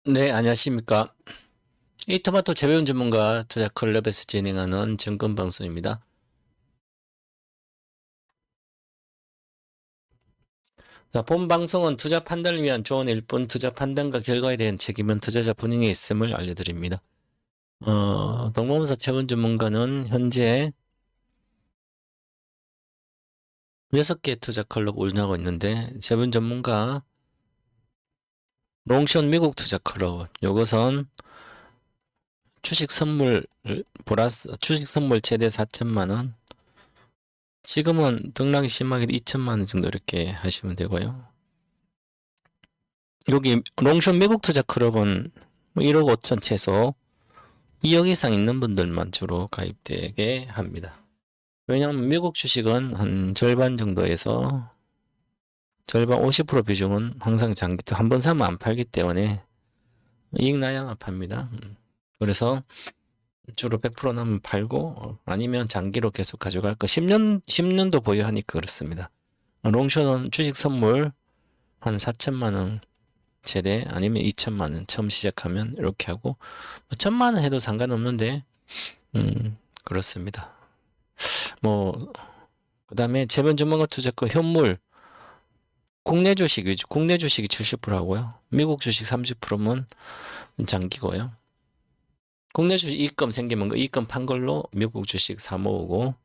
네, 안녕하십니까. 이토마토 재배운 전문가 투자 클럽에서 진행하는 증권 방송입니다. 자, 본 방송은 투자 판단을 위한 조언일 뿐 투자 판단과 결과에 대한 책임은 투자자 본인에 있음을 알려드립니다. 동범사 재배운 전문가는 현재 6개 투자 클럽 운영하고 있는데, 재배운 전문가 롱숏 미국 투자 클럽, 요것은 주식 선물 최대 4천만원, 지금은 등락이 심하게 2천만원 정도 이렇게 하시면 되고요. 여기 롱숏 미국 투자 클럽은 1억 5천 최소 2억 이상 있는 분들만 주로 가입되게 합니다. 왜냐하면 미국 주식은 한 절반 정도에서 절반 50% 비중은 항상 장기 한 번 사면 안 팔기 때문에 이익 나야만 팝니다. 그래서 주로 100% 남으면 팔고 아니면 장기로 계속 가져갈 거 10년도 보유하니까 그렇습니다. 롱숏은 주식 선물 한 4천만 원 최대 아니면 2천만 원 처음 시작하면 이렇게 하고 1,000만 원 해도 상관없는데 그렇습니다. 그다음에 재변 전문가 투자권 현물 국내 주식 위주 국내 주식이 70% 하고요. 미국 주식 30%면 장기고요. 국내 주식 이익금 생기면 그 이익금 판 걸로 미국 주식 사 모으고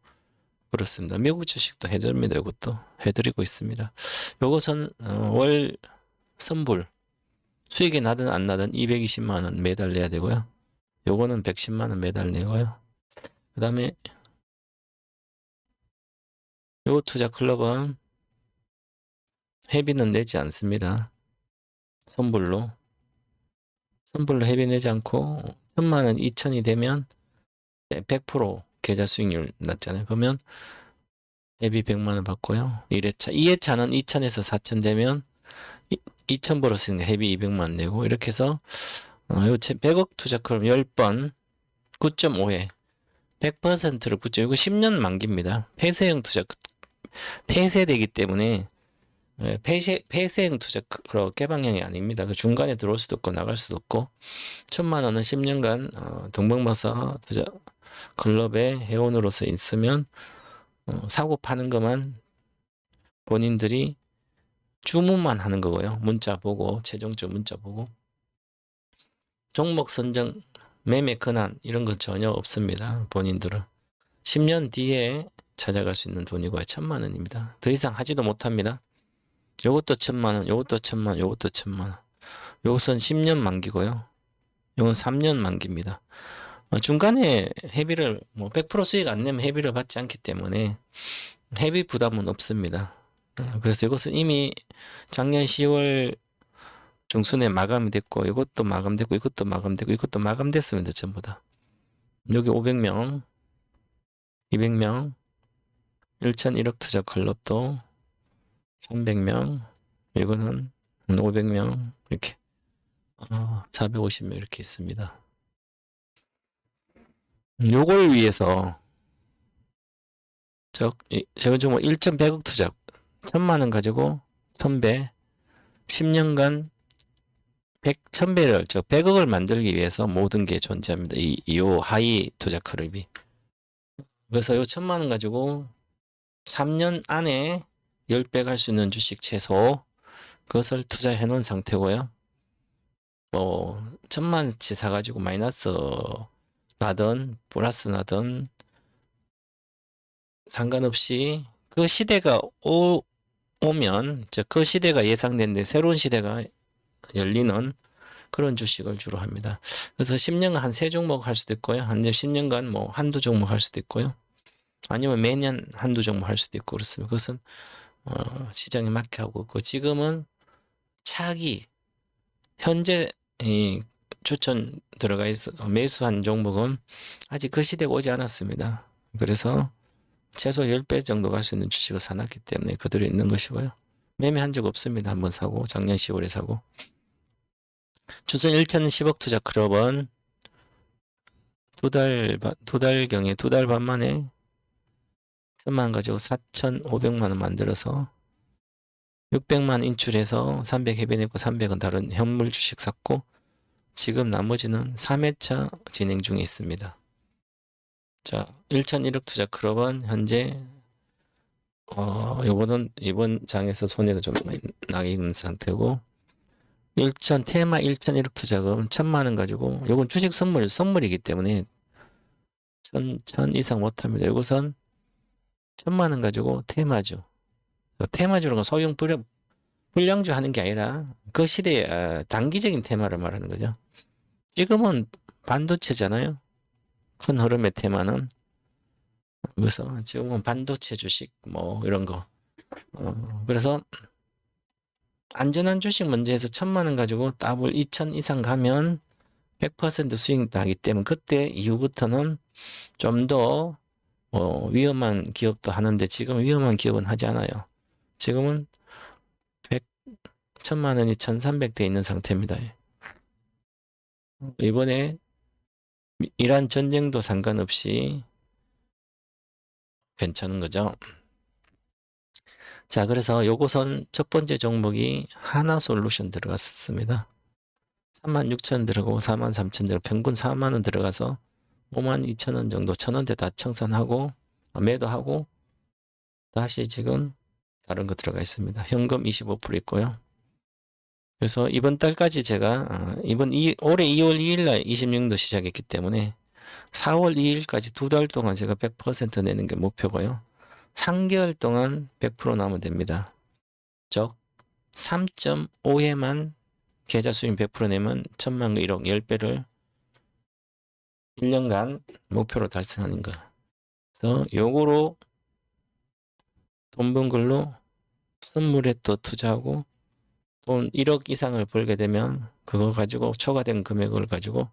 그렇습니다. 미국 주식도 해드립니다. 이것도 해드리고 있습니다. 요것은 월 선불 수익이 나든 안 나든 220만 원 매달 내야 되고요. 요거는 110만 원 매달 내고요. 그 다음에 요 투자 클럽은 회비는 내지 않습니다. 선불로 회비 내지 않고 1,000만 원 2천이 되면 100% 계좌 수익률 낮잖아요. 그러면 회비 100만 원 받고요. 1회차 2회차는 2천에서 4천 되면 2천 벌었으니까 회비 200만 원 내고 이렇게 해서 요 100억 투자 클럽 10번 9.5회 100%를 9.5 이거 10년 만기입니다. 폐쇄형 투자 폐쇄되기 때문에 폐쇄형 투자 개방형이 아닙니다. 그 중간에 들어올 수도 없고 나갈 수도 없고 1,000만 원은 10년간 동방마사 투자 클럽의 회원으로서 있으면 사고 파는 것만 본인들이 주문만 하는 거고요. 문자 보고 최종적 문자 보고 종목 선정 매매 권한 이런 건 전혀 없습니다. 본인들은 10년 뒤에 찾아갈 수 있는 돈이고요. 1,000만 원입니다. 더 이상 하지도 못합니다. 요것도 1,000만 원, 요것도 1,000만 원, 요것도 1,000만 원. 요것은 10년 만기고요. 요건 3년 만기입니다. 중간에 회비를 100% 수익 안 내면 회비를 받지 않기 때문에 회비 부담은 없습니다. 그래서 이것은 이미 작년 10월 중순에 마감이 됐고 이것도 마감됐고 이것도 마감되고 이것도 마감됐습니다. 전부 다. 여기 500명, 200명, 1천 1억 투자 클럽도 300명, 이거는 500명 이렇게 450명 이렇게 있습니다. 요걸 위해서 제가 좀 1.100억 투자 1,000만 원 가지고 1,000배 10년간 1,000배를 100억을 만들기 위해서 모든 게 존재합니다. 요 하이 투자 클럽이. 그래서 요 1,000만 원 가지고 3년 안에 10배 갈 수 있는 주식 최소 그것을 투자해 놓은 상태고요. 1,000만 원치 사가지고 마이너스 나든 플러스 나든 상관없이 그 시대가 오면 그 시대가 예상되는데 새로운 시대가 열리는 그런 주식을 주로 합니다. 그래서 10년간 한 3종목 할 수도 있고요. 한 10년간 한두 종목 할 수도 있고요. 아니면 매년 한두 종목 할 수도 있고 그렇습니다. 그것은 시장에 맞게 하고 있고 지금은 차기 현재 추천 들어가 있어 매수한 종목은 아직 그 시대가 오지 않았습니다. 그래서 최소 10배 정도 갈 수 있는 주식을 사놨기 때문에 그대로 있는 것이고요. 매매한 적 없습니다. 한번 사고 작년 10월에 사고 주선 1,010억 투자 클럽은 두 달 반 만에 1,000만 원 가지고 4,500만 원 만들어서 600만 인출해서 300 해변했고 300은 다른 현물 주식 샀고 지금 나머지는 3회차 진행 중에 있습니다. 자, 1,001억 투자 클럽은 현재 요거는 이번 장에서 손해가 좀 많이 나 있는 상태고, 테마 1,001억 투자금 1,000만 원 가지고, 요건 주식 선물이기 때문에 1,000 이상 못합니다. 요것은 1,000만 원 가지고 테마주. 테마주는 건 소형 불량주 하는 게 아니라 그 시대의 단기적인 테마를 말하는 거죠. 지금은 반도체잖아요. 큰 흐름의 테마는. 그래서 지금은 반도체 주식 뭐 이런 거. 그래서 안전한 주식 먼저 해서 1,000만 원 가지고 더블 2,000 이상 가면 100% 수익 나기 때문에 그때 이후부터는 좀 더 위험한 기업도 하는데 지금 위험한 기업은 하지 않아요. 지금은 1,000만 원이 1,300대 있는 상태입니다. 이번에 이란 전쟁도 상관없이 괜찮은 거죠. 자, 그래서 요것은 첫 번째 종목이 하나솔루션 들어갔었습니다. 36,000원 들어가고 43,000원 들어가고 평균 4만원 들어가서 52,000원 정도 1,000원대 다 청산하고 매도하고 다시 지금 다른 거 들어가 있습니다. 현금 25% 있고요. 그래서 이번 달까지 제가 올해 2월 2일 날 26도 시작했기 때문에 4월 2일까지 2달 동안 제가 100% 내는 게 목표고요. 3개월 동안 100% 나오면 됩니다. 즉 3.5회만 계좌 수익 100% 내면 1,000만 원 1억 10배를 1년간 목표로 달성하는 거. 그래서 요거로 돈 번 걸로 선물에 또 투자하고 돈 1억 이상을 벌게 되면 그거 가지고 초과된 금액을 가지고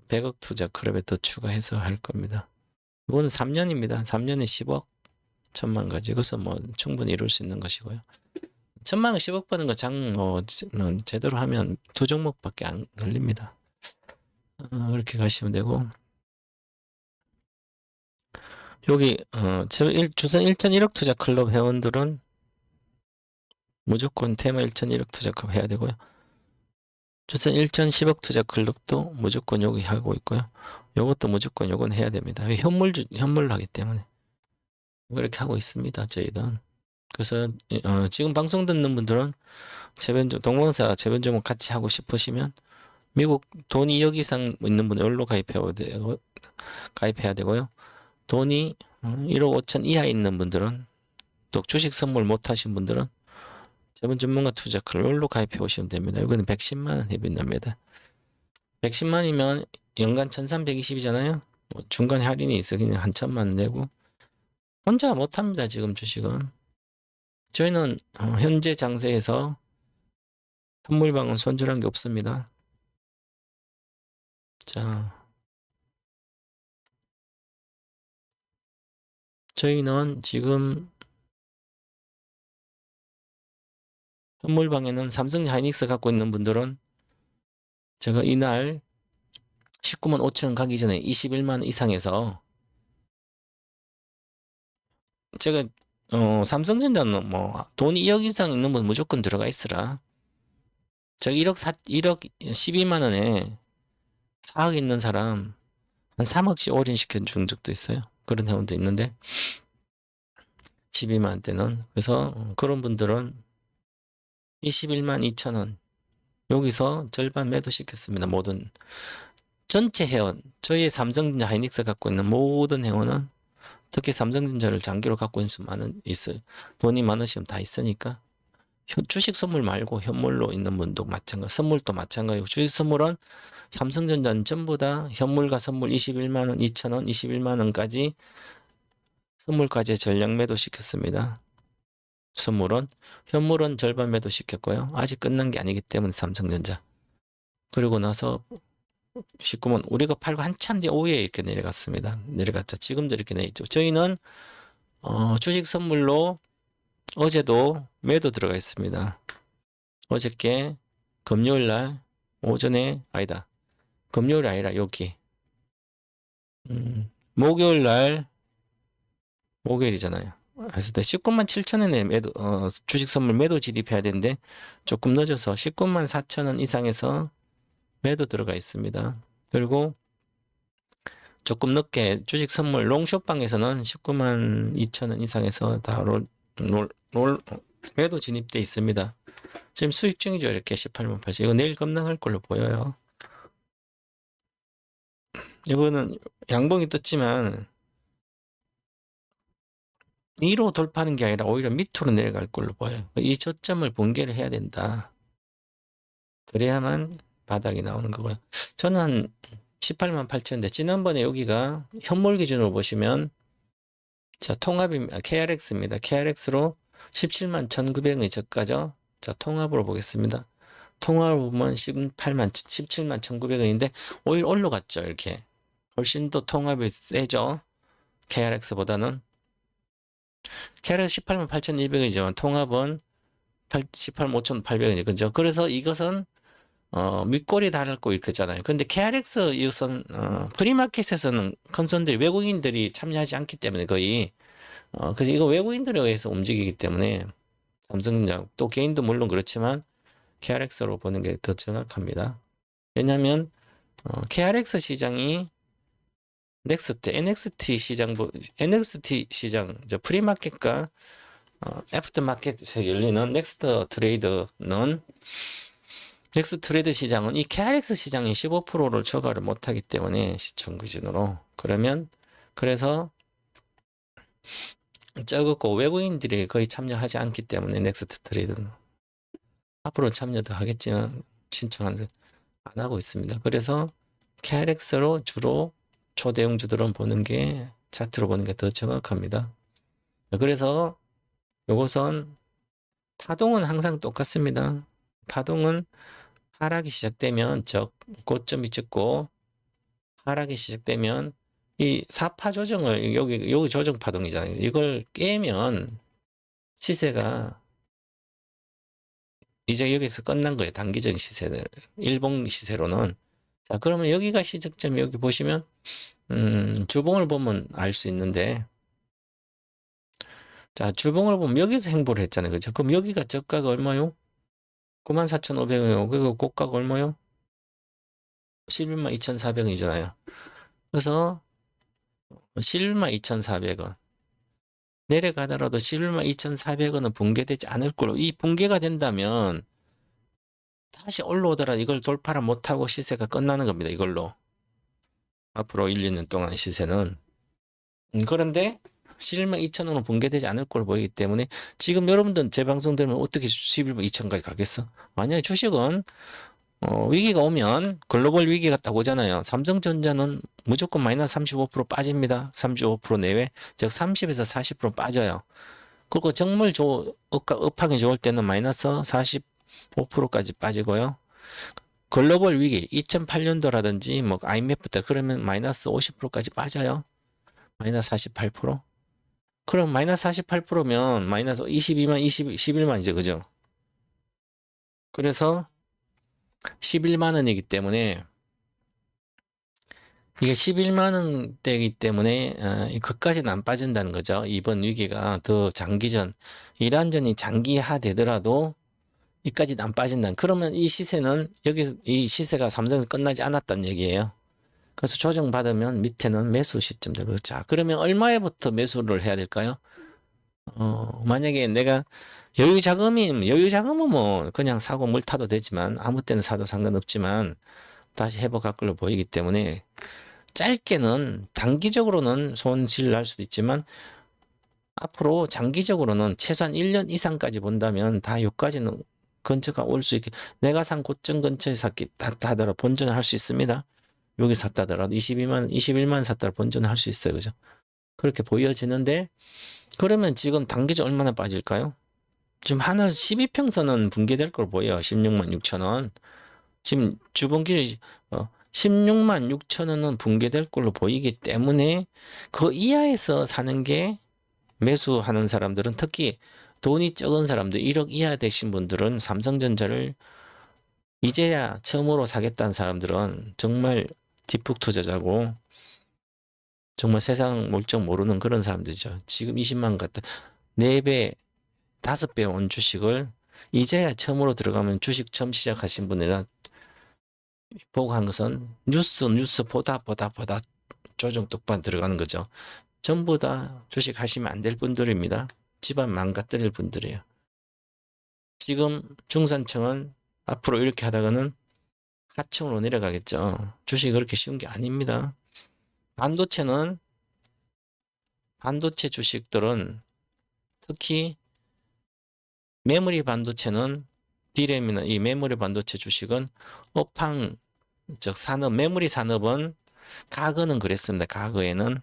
100억 투자 클럽에 더 추가해서 할 겁니다. 이거는 3년입니다. 3년에 10억 1,000만 가지고서 뭐 충분히 이룰 수 있는 것이고요. 1,000만 원 10억 버는 거 제대로 하면 2종목밖에 안 걸립니다. 그렇게 가시면 되고 여기 주선 1,001억 투자 클럽 회원들은 무조건 테마 1,001억 투자 클럽 해야 되고요. 주선 1,010억 투자 클럽도 무조건 여기 하고 있고요. 요것도 무조건 요건 해야 됩니다. 현물로 하기 때문에 이렇게 하고 있습니다. 저희는. 그래서 지금 방송 듣는 분들은 동방사 재변 종목 같이 하고 싶으시면 미국 돈 2억 이상 있는 분은 여기로 가입해야 되고요. 돈이 1억 5천 이하 있는 분들은 또 주식 선물 못 하신 분들은 재본 전문가 투자 클럽로 가입해 오시면 됩니다. 이거는 110만 원 해빈납니다. 110만이면 연간 1,320이잖아요. 중간 할인이 있어 그냥 한 1,000만 원 내고 혼자 못 합니다. 지금 주식은. 저희는 현재 장세에서 선물방은 손절한 게 없습니다. 자, 저희는 지금 선물방에는 삼성 하이닉스 갖고 있는 분들은 제가 이날 19만 5천 원 가기 전에 21만 원 이상에서 제가 삼성전자는 뭐 돈이 2억 이상 있는 분 무조건 들어가 있으라. 저 1억 12만 원에 4억 있는 사람 한 3억씩 올인시켜 준 적도 있어요. 그런 회원도 있는데 12만 원대는. 그래서 그런 분들은 21만 2천 원 여기서 절반 매도시켰습니다. 모든 전체 회원, 저희 삼성전자 하이닉스 갖고 있는 모든 회원은 특히 삼성전자를 장기로 갖고 있어요. 돈이 많으시면 다 있으니까 주식 선물 말고 현물로 있는 분도 마찬가지, 선물도 마찬가지고 주식 선물은 삼성전자는 전부 다 현물과 선물 21만 원, 2천 원, 21만 원까지 선물까지 전량 매도시켰습니다. 선물은 현물은 절반 매도시켰고요. 아직 끝난 게 아니기 때문에 삼성전자. 그리고 나서 19만 우리가 팔고 한참 뒤에 오후에 이렇게 내려갔습니다. 내려갔죠. 지금도 이렇게 내있죠. 저희는 주식 선물로 어제도 매도 들어가 있습니다. 어저께 금요일날 오전에 아니다. 금요일 아니라 여기 목요일날 목요일이잖아요. 그래서 19만 7천 원에 매도 주식 선물 매도 진입해야 되는데 조금 늦어서 19만 4천 원 이상에서 매도 들어가 있습니다. 그리고 조금 늦게 주식 선물 롱숏방에서는 19만 2천 원 이상에서 다 매도 진입돼 있습니다. 지금 수익 중이죠. 이렇게 18만 8천. 이거 내일 급락할 걸로 보여요. 이거는 양봉이 떴지만 2로 돌파하는 게 아니라 오히려 밑으로 내려갈 걸로 보여요. 이 저점을 붕괴를 해야 된다. 그래야만 바닥이 나오는 거고요. 저는 한 18만 8천인데 지난번에 여기가 현물 기준으로 보시면 자 통합이 KRX입니다. KRX로 17만 1,900원이 저가죠. 자 통합으로 보겠습니다. 통합으로 보면 17만 1,900원인데 오히려 올라갔죠. 이렇게 훨씬 더 통합이 세죠. KRX보다는 KRX 18만 8,200원이지만 통합은 18만 5,800원이 그죠. 그래서 이것은 밑꼬리 달고 있잖아요. 근데 KRX 이것은 프리마켓에서는 컨선들이 외국인들이 참여하지 않기 때문에 거의 그래서 이거 외국인들에 의해서 움직이기 때문에 삼성전자 또 개인도 물론 그렇지만 KRX로 보는 게 더 정확합니다. 왜냐하면 KRX 시장이 넥스트, NXT 시장, 프리마켓과 애프터마켓에서 열리는 넥스트 트레이드 시장은 이 KRX 시장이 15%를 초과를 못하기 때문에 시총 기준으로 그래서 적었고 외국인들이 거의 참여하지 않기 때문에 넥스트 트레이드는 앞으로 참여도 하겠지만 신청하는데 안 하고 있습니다. 그래서 KRX로 주로 초대형주들은 보는 게 차트로 보는 게 더 정확합니다. 그래서 요것은 파동은 항상 똑같습니다. 파동은 하락이 시작되면 고점이 찍고 하락이 시작되면 이 사파 조정을 여기 조정 파동이잖아요. 이걸 깨면 시세가 이제 여기서 끝난 거예요. 단기적인 시세들 일봉 시세로는 자 그러면 여기가 시작점이 여기 보시면 주봉을 보면 알 수 있는데 자 주봉을 보면 여기서 행보를 했잖아요. 그죠? 그럼 여기가 저가가 얼마요? 94,500원이요. 그리고 고가가 얼마요? 11만 2,400원이잖아요. 그래서 11만 2,400원 내려가더라도 11만 2,400원은 붕괴되지 않을 거로 이 붕괴가 된다면 다시 올라오더라도 이걸 돌파를 못하고 시세가 끝나는 겁니다. 이걸로 앞으로 1, 2년 동안 시세는 그런데 11만 2천원은 붕괴되지 않을 걸로 보이기 때문에 지금 여러분들 제 방송 들으면 어떻게 11만 2천까지 가겠어? 만약에 주식은 위기가 오면 글로벌 위기가 딱 오잖아요. 삼성전자는 무조건 마이너스 35% 빠집니다. 35% 내외 즉 30에서 40% 빠져요. 그리고 정말 업황이 좋을 때는 마이너스 45%까지 빠지고요. 글로벌 위기 2008년도라든지 뭐 IMF 때 그러면 마이너스 50%까지 빠져요. 마이너스 48%. 그럼 마이너스 48%면 마이너스 22만, 11만이죠. 그죠? 그래서 11만 원이기 때문에 이게 11만 원대이기 때문에 그까지는 안 빠진다는 거죠. 이번 위기가 더 장기전, 이란전이 장기화되더라도 이까지는 안 빠진다는. 그러면 이 시세는 여기서 이 시세가 삼성에서 끝나지 않았다는 얘기예요. 그래서 조정받으면 밑에는 매수 시점 되고 자 그러면 얼마에부터 매수를 해야 될까요? 만약에 내가 여유 자금은 뭐 그냥 사고 물 타도 되지만 아무 때나 사도 상관없지만 다시 회복할 걸로 보이기 때문에 짧게는 단기적으로는 손실 날 수도 있지만 앞으로 장기적으로는 최소한 1년 이상까지 본다면 다 여기까지는 근처가 올 수 있게 내가 산 고점 근처에 샀다 하더라도 본전을 할 수 있습니다. 여기 샀다 하더라도 21만 샀다 본전을 할 수 있어요. 그죠? 그렇게 보여지는데 그러면 지금 단기적 얼마나 빠질까요? 지금 하나 12평선은 붕괴될 걸 보여요. 16만 6천 원. 지금 주봉기 16만 6천 원은 붕괴될 걸로 보이기 때문에 그 이하에서 사는 게 매수하는 사람들은 특히 돈이 적은 사람들 1억 이하 되신 분들은 삼성전자를 이제야 처음으로 사겠다는 사람들은 정말 뒷북 투자자고 정말 세상 mol쩍 모르는 그런 사람들이죠. 지금 20만 같은 4배, 5배 온 주식을 이제야 처음으로 들어가면 주식 처음 시작하신 분이나 보고 한 것은 뉴스 보다 조정 똑바로 들어가는 거죠. 전부 다 주식 하시면 안 될 분들입니다. 집안 망가뜨릴 분들이에요. 지금 중산층은 앞으로 이렇게 하다가는 하층으로 내려가겠죠. 주식이 그렇게 쉬운 게 아닙니다. 반도체 주식들은 특히 메모리 반도체는 D램이나 이 메모리 반도체 주식은 업황 즉 산업 메모리 산업은 과거는 그랬습니다. 과거에는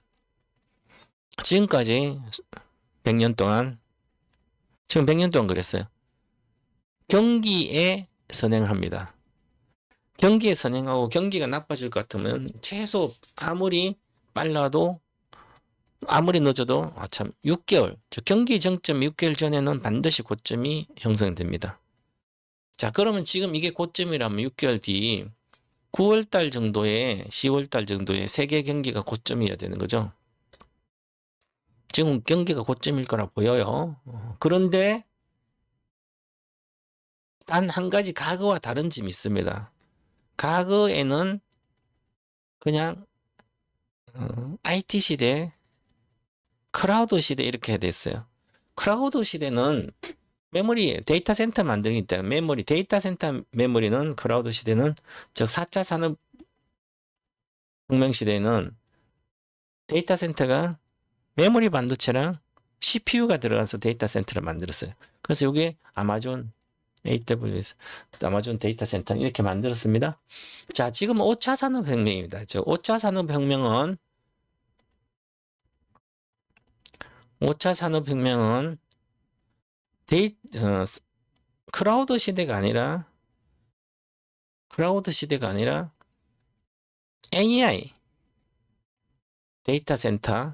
지금까지 100년 동안 지금 100년 동안 그랬어요. 경기에 선행합니다. 경기에 선행하고 경기가 나빠질 것 같으면 최소 아무리 빨라도 아무리 늦어도 참 6개월 즉 경기 정점 6개월 전에는 반드시 고점이 형성됩니다. 자 그러면 지금 이게 고점이라면 6개월 뒤 9월달 정도에 10월달 정도에 세계 경기가 고점이어야 되는 거죠. 지금 경기가 고점일 거라 보여요. 그런데 단 한 가지 과거와 다른 점이 있습니다. 과거에는 그냥 IT 시대, 클라우드 시대 이렇게 됐어요. 클라우드 시대는 메모리, 데이터 센터 만들기 때문에 메모리, 데이터 센터 메모리는 클라우드 시대는 즉 4차 산업 혁명 시대에는 데이터 센터가 메모리 반도체랑 CPU가 들어가서 데이터 센터를 만들었어요. 그래서 이게 아마존 AWS, 아마존 데이터 센터 이렇게 만들었습니다. 자, 지금 5차 산업혁명입니다. 5차 산업혁명은 5차 산업혁명은 클라우드 시대가 아니라 AI 데이터 센터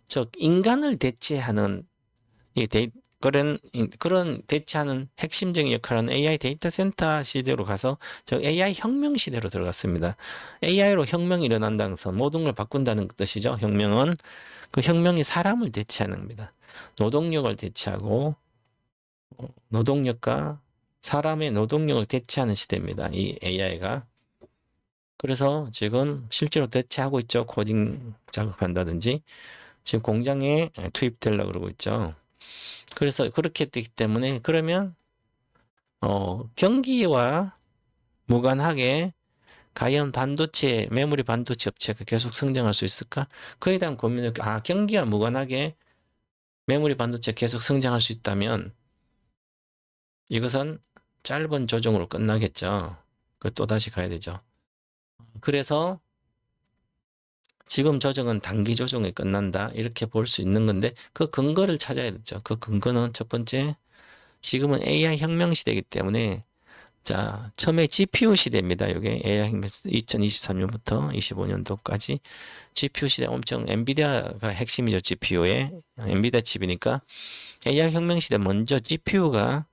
즉 인간을 대체하는 그런 대체하는 핵심적인 역할은 AI 데이터 센터 시대로 가서 즉 AI 혁명 시대로 들어갔습니다. AI로 혁명이 일어난다는 것은 모든 걸 바꾼다는 뜻이죠. 혁명은 그 혁명이 사람을 대체하는 겁니다. 노동력을 대체하고 노동력과 사람의 노동력을 대체하는 시대입니다. 이 AI가. 그래서 지금 실제로 대체하고 있죠. 코딩 작업한다든지 지금 공장에 투입되려고 그러고 있죠. 그래서 그렇게 되기 때문에 그러면 경기와 무관하게 과연 반도체, 메모리 반도체 업체가 계속 성장할 수 있을까? 그에 대한 고민을 경기와 무관하게 메모리 반도체 계속 성장할 수 있다면 이것은 짧은 조정으로 끝나겠죠. 그 또다시 가야 되죠. 그래서 지금 조정은 단기 조정에 끝난다 이렇게 볼 수 있는 건데 그 근거를 찾아야 되죠. 그 근거는 첫 번째 지금은 AI 혁명 시대이기 때문에 자 처음에 GPU 시대입니다. 이게 AI 혁명 2023년부터 25년도까지 GPU 시대 엄청 엔비디아가 핵심이죠. GPU에 엔비디아 칩이니까 AI 혁명 시대 먼저 GPU가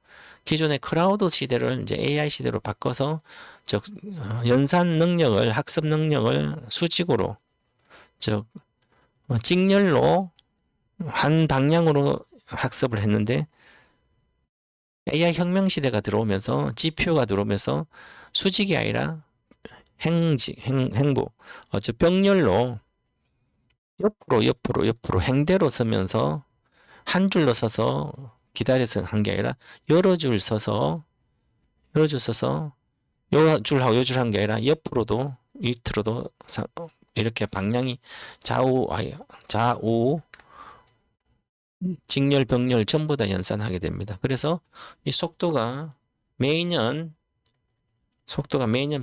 기존의 클라우드 시대를 이제 AI 시대로 바꿔서 즉 연산 능력을 학습 능력을 수직으로 즉 직렬로 한 방향으로 학습을 했는데 AI 혁명 시대가 들어오면서 GPU가 들어오면서 수직이 아니라 행보 즉 병렬로 옆으로 행대로 서면서 한 줄로 서서 기다려서 한 게 아니라 여러 줄 서서 요 줄하고 요 줄 한 게 아니라 옆으로도 밑으로도 이렇게 방향이 좌우 직렬 병렬 전부 다 연산하게 됩니다. 그래서 이 속도가 매년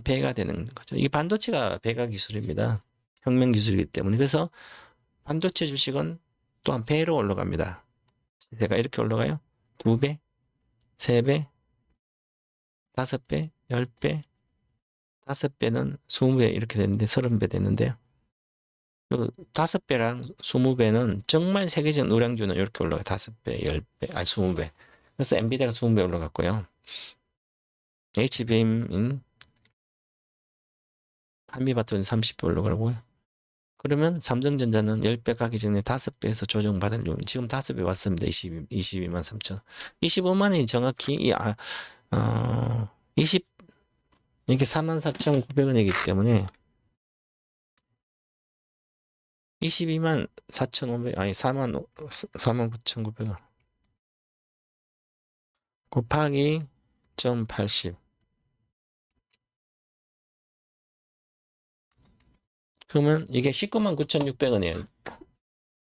배가 되는 거죠. 이 반도체가 배가 기술입니다. 혁명 기술이기 때문에. 그래서 반도체 주식은 또한 배로 올라갑니다. 시세가 이렇게 올라가요. 2배, 3배, 5배, 10배, 5배는 20배 이렇게 되는데 30배 되는데요. 5배랑 20배는 정말 세계적 우량주는 이렇게 올라가요. 5배, 10배, 20배. 그래서 엔비디아가 20배 올라갔고요. HBM인 한미바토는 30배 올라가고요. 그러면 삼성전자는 10배 가기 전에 5배에서 조정받으려면 지금 5배 왔습니다. 22만 3천. 25만 원이 정확히 20 이게 44,900원이기 때문에 22만 4,500, 아니 49,900원 곱하기 0.80. 그러면 이게 199,600원이에요.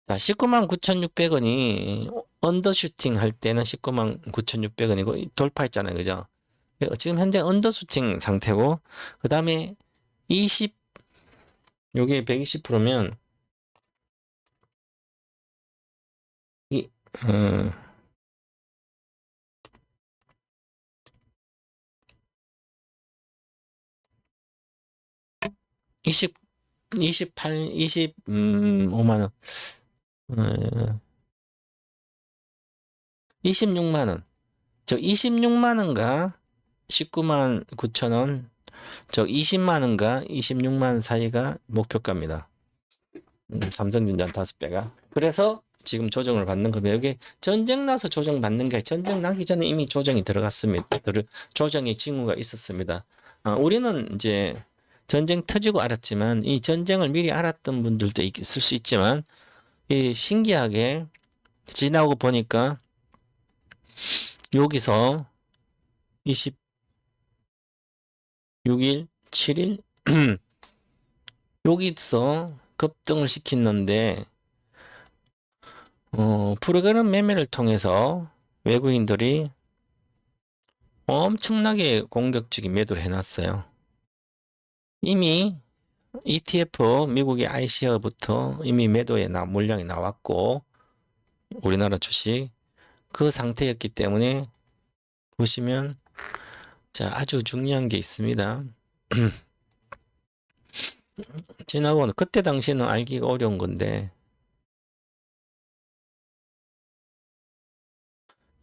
자, 199,600원이 언더슈팅 할 때는 199,600원이고 돌파했잖아요. 그죠? 지금 현재 언더슈팅 상태고, 그 다음에 20, 요게 120%면, 20, 28, 25만원, 26만원. 저 26만원과 19만 9천원, 저 20만원과 26만원 사이가 목표가입니다. 삼성전자 5배가. 그래서 지금 조정을 받는 겁니다. 여기 전쟁 나서 조정 받는 게 전쟁 나기 전에 이미 조정이 들어갔습니다. 조정의 징후가 있었습니다. 우리는 이제 전쟁 터지고 알았지만 이 전쟁을 미리 알았던 분들도 있을 수 있지만 이 신기하게 지나고 보니까 여기서 26일, 7일 여기서 급등을 시켰는데 프로그램 매매를 통해서 외국인들이 엄청나게 공격적인 매도를 해놨어요. 이미 ETF 미국의 iShare부터 이미 매도의 물량이 나왔고 우리나라 주식 그 상태였기 때문에 보시면 자 아주 중요한 게 있습니다. 지나고 그때 당시에는 알기가 어려운 건데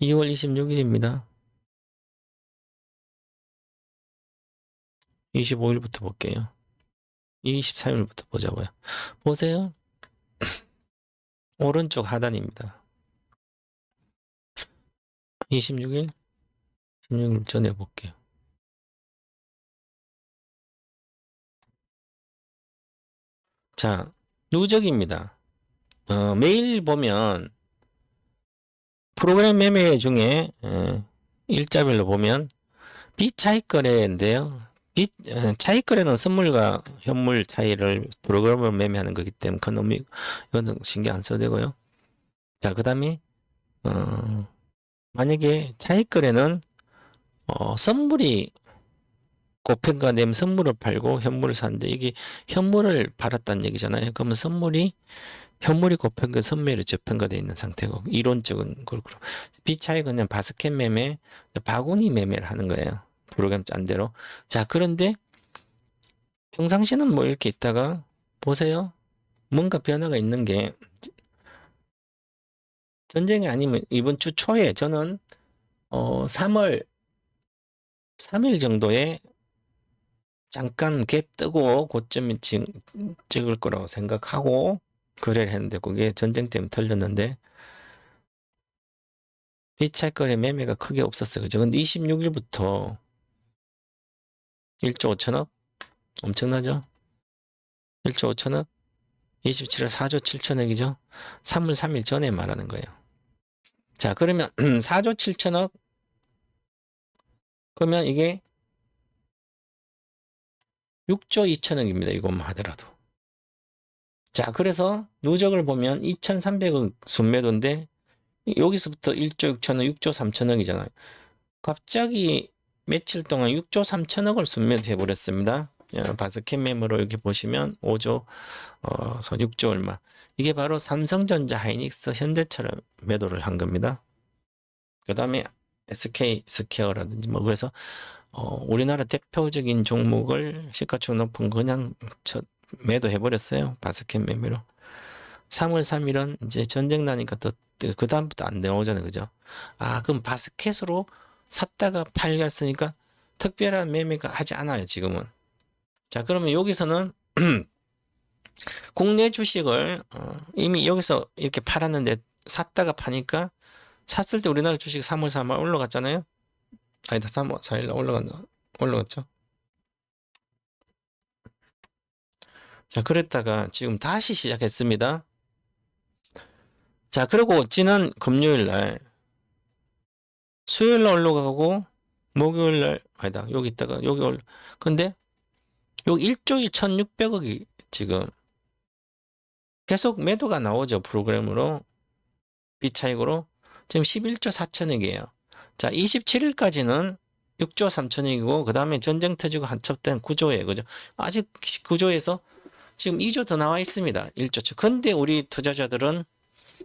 2월 26일입니다. 25일부터 볼게요. 23일부터 보자고요. 보세요. 오른쪽 하단입니다. 26일? 16일 전에 볼게요. 자, 누적입니다. 매일 보면 프로그램 매매 중에 일자별로 보면 비차익 거래인데요. 차익 거래는 선물과 현물 차이를 프로그램으로 매매하는 거기 때문에 이거는 신경 안 써도 되고요. 자, 그 다음에 만약에 차익 거래는 선물이 고평가 되면 선물을 팔고 현물을 사는데 이게 현물을 팔았다는 얘기잖아요. 그러면 현물이 고평가 선물이 저평가되어 있는 상태고 이론적은 그렇고 비차익은 그냥 바스켓 매매, 바구니 매매를 하는 거예요. 프로그램 짠 대로. 자, 그런데 평상시는 뭐 이렇게 있다가 보세요. 뭔가 변화가 있는 게 전쟁이 아니면 이번 주 초에 저는 3월 3일 정도에 잠깐 갭 뜨고 고점이 찍을 거라고 생각하고 거래를 했는데 그게 전쟁 때문에 털렸는데 비차익 거래 매매가 크게 없었어요. 그죠? 근데 26일부터 1조 5천억? 엄청나죠? 1조 5천억? 27일 4조 7천억이죠? 3월 3일 전에 말하는 거예요. 자, 그러면 4조 7천억? 그러면 이게 6조 2천억입니다. 이것만 하더라도. 자, 그래서 누적을 보면 2,300억 순매도인데 여기서부터 1조 6천억, 6조 3천억이잖아요. 갑자기 며칠 동안 6조 3천억을 순매도해 버렸습니다. 바스켓 매매로 이렇게 보시면 5조, 6조 얼마. 이게 바로 삼성전자, 하이닉스, 현대차를 매도를 한 겁니다. 그 다음에 SK 스퀘어라든지 뭐 그래서 우리나라 대표적인 종목을 시가총액 높은 그냥 매도해 버렸어요. 바스켓 매매로. 3월 3일은 이제 전쟁 나니까 그 다음부터 안 나오잖아요. 그죠? 그럼 바스켓으로 샀다가 팔렸으니까 특별한 매매가 하지 않아요. 지금은. 자, 그러면 여기서는 국내 주식을 이미 여기서 이렇게 팔았는데 샀다가 파니까 샀을 때 우리나라 주식 3월 3일 올라갔잖아요. 아니다, 3월 4일 올라갔죠. 자, 그랬다가 지금 다시 시작했습니다. 자, 그리고 지난 금요일 날, 수요일 날 올라가고, 목요일 날, 아니다, 여기 있다가, 근데, 여기 1조일 1600억이 지금 계속 매도가 나오죠. 프로그램으로. 비차익으로. 지금 11조 4천억이에요. 자, 27일까지는 6조 3천억이고, 그 다음에 전쟁 터지고 한첩된 9조예요. 그죠? 아직 9조에서 지금 2조 더 나와 있습니다. 1조치. 근데 우리 투자자들은,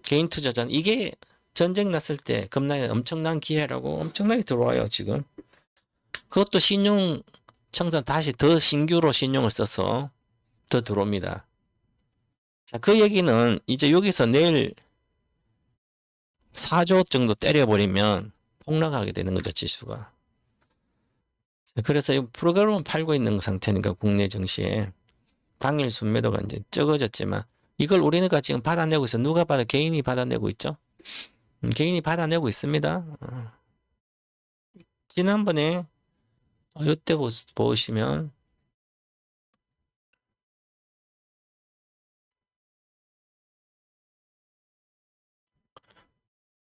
개인 투자자는 이게 전쟁 났을 때 겁나게 엄청난 기회라고 엄청나게 들어와요, 지금. 그것도 신용 청산 다시 더 신규로 신용을 써서 더 들어옵니다. 자, 그 얘기는 이제 여기서 내일 4조 정도 때려버리면 폭락하게 되는 거죠, 지수가. 자, 그래서 이 프로그램은 팔고 있는 상태니까 국내 증시에 당일 순매도가 이제 적어졌지만 이걸 우리가 지금 받아내고 있어. 누가 받아? 개인이 받아내고 있죠. 개인이 받아내고 있습니다. 지난번에 이때 보시면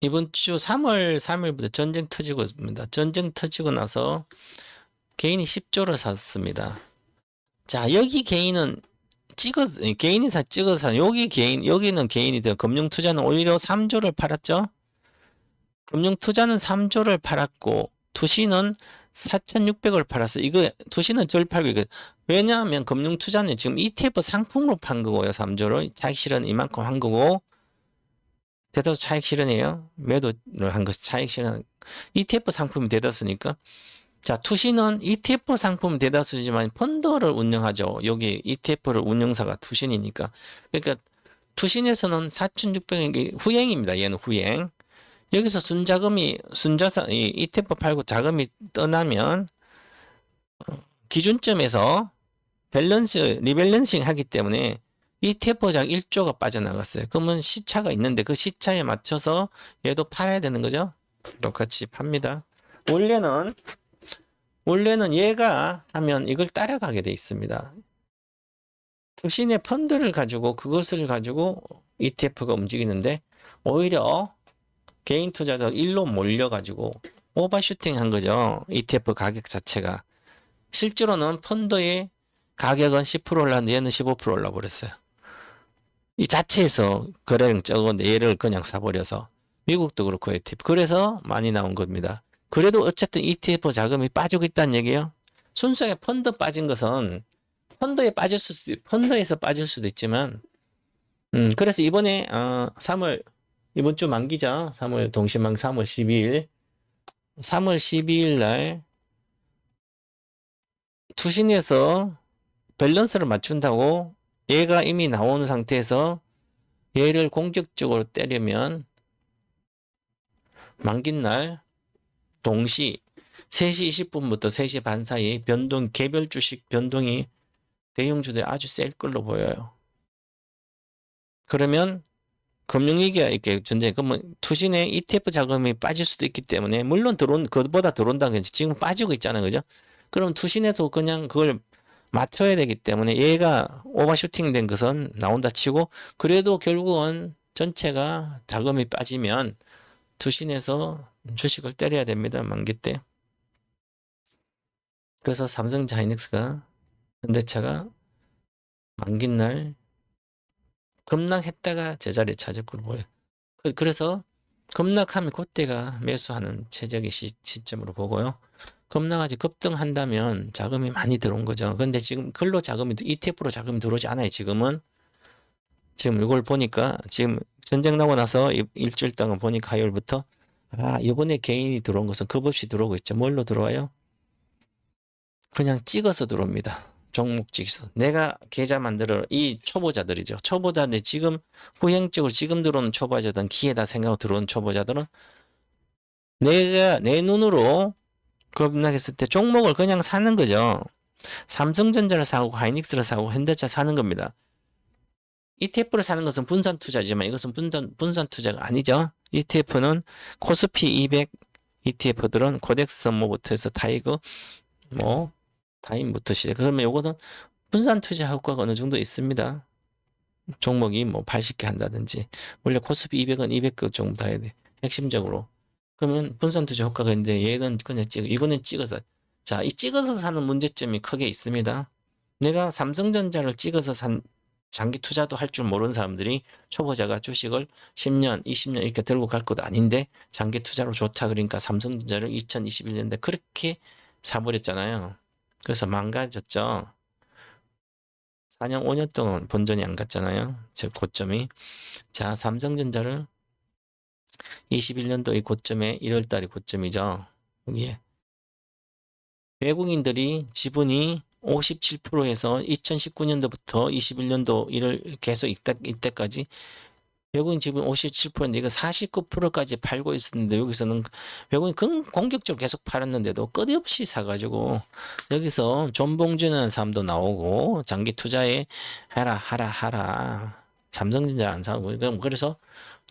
이번 주 3월 3일부터 전쟁 터지고 있습니다. 전쟁 터지고 나서 개인이 10조를 샀습니다. 자, 여기 개인은 개인이 찍어서 여기는 개인이 돼요. 금융투자는 오히려 3조를 팔았죠. 금융투자는 3조를 팔았고 투시는 4,600을 팔았어. 이거 투시는 덜 팔고 이거 왜냐하면 금융투자는 지금 ETF 상품으로 판 거고요. 3조를 차익 실현 이만큼 한 거고 대다수 차익 실현이에요. 매도를 한 것이 차익 실현. ETF 상품이 대다수니까. 자, 투신은 ETF 상품 대다수지만 펀드를 운영하죠. 여기 ETF를 운영사가 투신이니까. 그러니까 투신에서는 4,600이 후행입니다. 얘는 후행. 여기서 이 ETF 팔고 자금이 떠나면 기준점에서 리밸런싱 하기 때문에 ETF 작 1조가 빠져나갔어요. 그러면 시차가 있는데 그 시차에 맞춰서 얘도 팔아야 되는 거죠. 똑같이 팝니다. 원래는 얘가 하면 이걸 따라가게 돼 있습니다. 투신의 펀드를 가지고 그것을 가지고 ETF가 움직이는데 오히려 개인 투자자 일로 몰려가지고 오버슈팅 한 거죠. ETF 가격 자체가. 실제로는 펀드의 가격은 10% 올랐는데 얘는 15% 올라버렸어요. 이 자체에서 거래량 적은데 얘를 그냥 사버려서. 미국도 그렇고 ETF. 그래서 많이 나온 겁니다. 그래도 어쨌든 ETF 자금이 빠지고 있다는 얘기예요. 순수하게 펀드 빠진 것은 펀드에서 빠질 수도 있지만 그래서 이번에 3월 이번 주 만기죠. 3월 동시만 3월 12일 3월 12일 날 투신에서 밸런스를 맞춘다고 얘가 이미 나오는 상태에서 얘를 공격적으로 때리면 만기날 동시 3시 20분부터 3시 반 사이 개별 주식 변동이 대형주들이 아주 셀 걸로 보여요. 그러면 금융위기가 이렇게 그러면 투신의 ETF 자금이 빠질 수도 있기 때문에 물론 그것보다 들어온다는 게 지금 빠지고 있잖아요. 그죠? 그럼 투신에도 그냥 그걸 맞춰야 되기 때문에 얘가 오버슈팅 된 것은 나온다 치고 그래도 결국은 전체가 자금이 빠지면 투신에서 주식을 때려야 됩니다. 만기 때. 그래서 삼성전자 하이닉스가 현대차가 만기날 급락했다가 제자리에 찾을 걸 보여요. 그래서 급락하면 그때가 매수하는 최적의 시점으로 보고요. 급락하지 급등한다면 자금이 많이 들어온 거죠. 근데 지금 ETF로 자금이 들어오지 않아요. 지금 이걸 보니까 지금 전쟁 나고 나서 일주일 동안 보니까 화요일부터 이번에 개인이 들어온 것은 겁없이 들어오고 있죠. 뭘로 들어와요? 그냥 찍어서 들어옵니다. 종목 찍어서. 내가 계좌 만들어 이 초보자들이죠. 초보자들 지금 후행적으로 지금 들어오는 초보자들은 기회다 생각하고 들어온 초보자들은 내가 내 눈으로 급락했을 때 종목을 그냥 사는 거죠. 삼성전자를 사고 하이닉스를 사고 현대차 사는 겁니다. ETF를 사는 것은 분산 투자지만 이것은 분산 투자가 아니죠. ETF는 코스피 200 ETF들은 코덱스 뭐부터 해서 타이거 다임부터 시작. 그러면 요거는 분산 투자 효과가 어느 정도 있습니다. 종목이 뭐 80개 한다든지 원래 코스피 200은 200개 정도 다 해야 돼. 핵심적으로. 그러면 분산 투자 효과가 있는데 얘는 그냥 이거는 찍어서. 자, 이 찍어서 사는 문제점이 크게 있습니다. 내가 삼성전자를 찍어서 산 장기 투자도 할 줄 모르는 사람들이 초보자가 주식을 10년, 20년 이렇게 들고 갈 것도 아닌데 장기 투자로 좋다 그러니까 삼성전자를 2021년대 그렇게 사버렸잖아요. 그래서 망가졌죠. 4년, 5년 동안 본전이 안 갔잖아요. 제 고점이. 자, 삼성전자를 21년도 이 고점에 1월달이 고점이죠. 여기에 외국인들이 지분이 57%에서 2019년도부터 21년도 일을 계속 이때까지 외국인 지분 57%인데 이거 49%까지 팔고 있었는데 여기서는 외국인 공격적으로 계속 팔았는데도 끝없이 사가지고 여기서 존봉준이라는 사람도 나오고 장기 투자에 하라 삼성전자 안 사고 그래서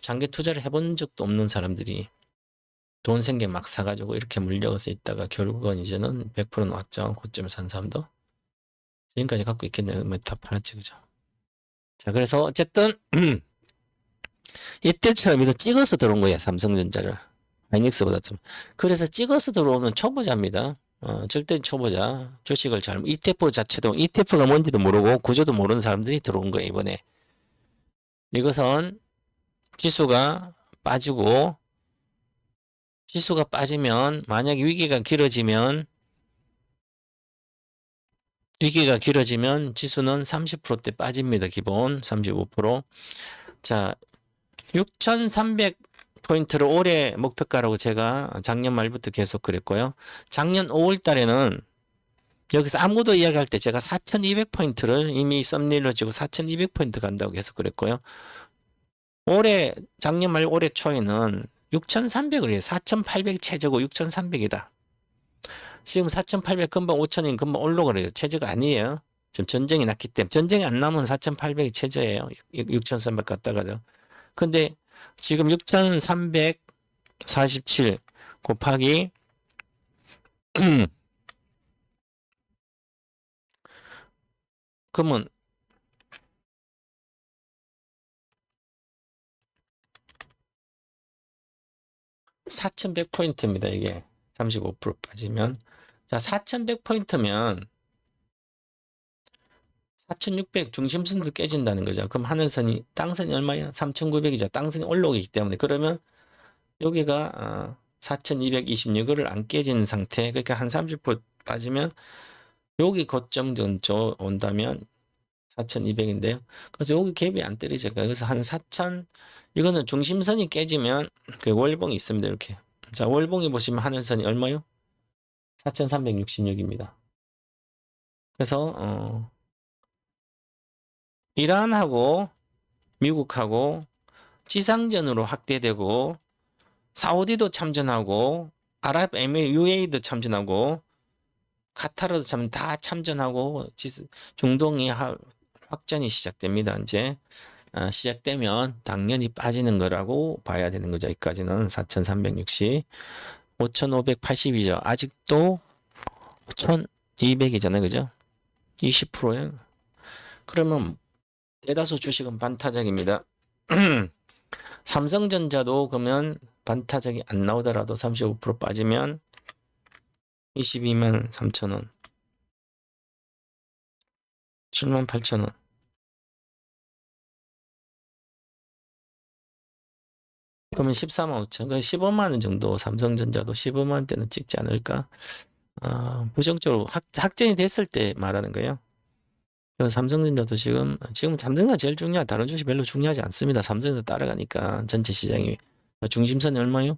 장기 투자를 해본 적도 없는 사람들이 돈 생겨 막 사가지고 이렇게 물려서 있다가 결국은 이제는 100% 나왔죠. 고점에 산 사람도. 지금까지 갖고 있겠네요. 다 팔았지, 그죠? 자, 그래서 어쨌든 이때처럼 이거 찍어서 들어온 거야, 삼성전자를. 하이닉스보다 좀. 그래서 찍어서 들어오면 초보자입니다. 절대 초보자. 주식을 ETF 자체도, ETF가 뭔지도 모르고 구조도 모르는 사람들이 들어온 거예요, 이번에. 이것은 지수가 빠지고, 지수가 빠지면, 만약에 위기가 길어지면 지수는 30%대 빠집니다. 기본 35%. 자, 6,300포인트를 올해 목표가라고 제가 작년 말부터 계속 그랬고요. 작년 5월 달에는 여기서 아무도 이야기할 때 제가 4,200포인트를 이미 썸네일로 주고 4,200포인트 간다고 계속 그랬고요. 작년 말 올해 초에는 6,300을 해요. 4,800 최저고 6,300이다. 지금 4,800 금방 5,000인 금방 올라가래요. 최저가 아니에요. 지금 전쟁이 났기 때문에. 전쟁이 안 나면 4,800이 최저예요. 6,300 갔다가죠. 근데 지금 6,347 곱하기 그러면 4,100포인트입니다. 이게 35% 빠지면. 자, 4,100포인트면 4,600 중심선도 깨진다는 거죠. 그럼 하늘선이 땅선이 얼마야? 3,900이죠. 땅선이 올라오기 때문에. 그러면 여기가 4,226을 안 깨지는 상태. 그러니까 한 30% 빠지면 여기 고점 정도 온다면 4,200인데요. 그래서 여기 갭이 안 떨어져요. 그래서 한 4,000 이거는 중심선이 깨지면 그 월봉이 있습니다. 이렇게. 자, 월봉이 보시면 하늘선이 얼마요? 4,366입니다. 그래서 이란하고 미국하고 지상전으로 확대되고 사우디도 참전하고 아랍에미리 UAE도 참전하고 카타르도 다 참전하고 중동이 확전이 시작됩니다. 이제 시작되면 당연히 빠지는 거라고 봐야 되는 거죠. 여기까지는 4,360, 5,580이죠. 아직도 1,200이잖아요. 그죠? 20%예요. 그러면 대다수 주식은 반타작입니다. 삼성전자도 그러면 반타작이 안 나오더라도 35% 빠지면 22만 3천원, 7만 8천원. 그러면 14만 5천, 그러니까 15만 원 정도 삼성전자도 15만 원대는 찍지 않을까? 부정적으로 확정이 됐을 때 말하는 거예요. 그래서 삼성전자도 지금 삼성전자 제일 중요하다. 다른 주식 별로 중요하지 않습니다. 삼성전자 따라가니까 전체 시장이. 중심선이 얼마요?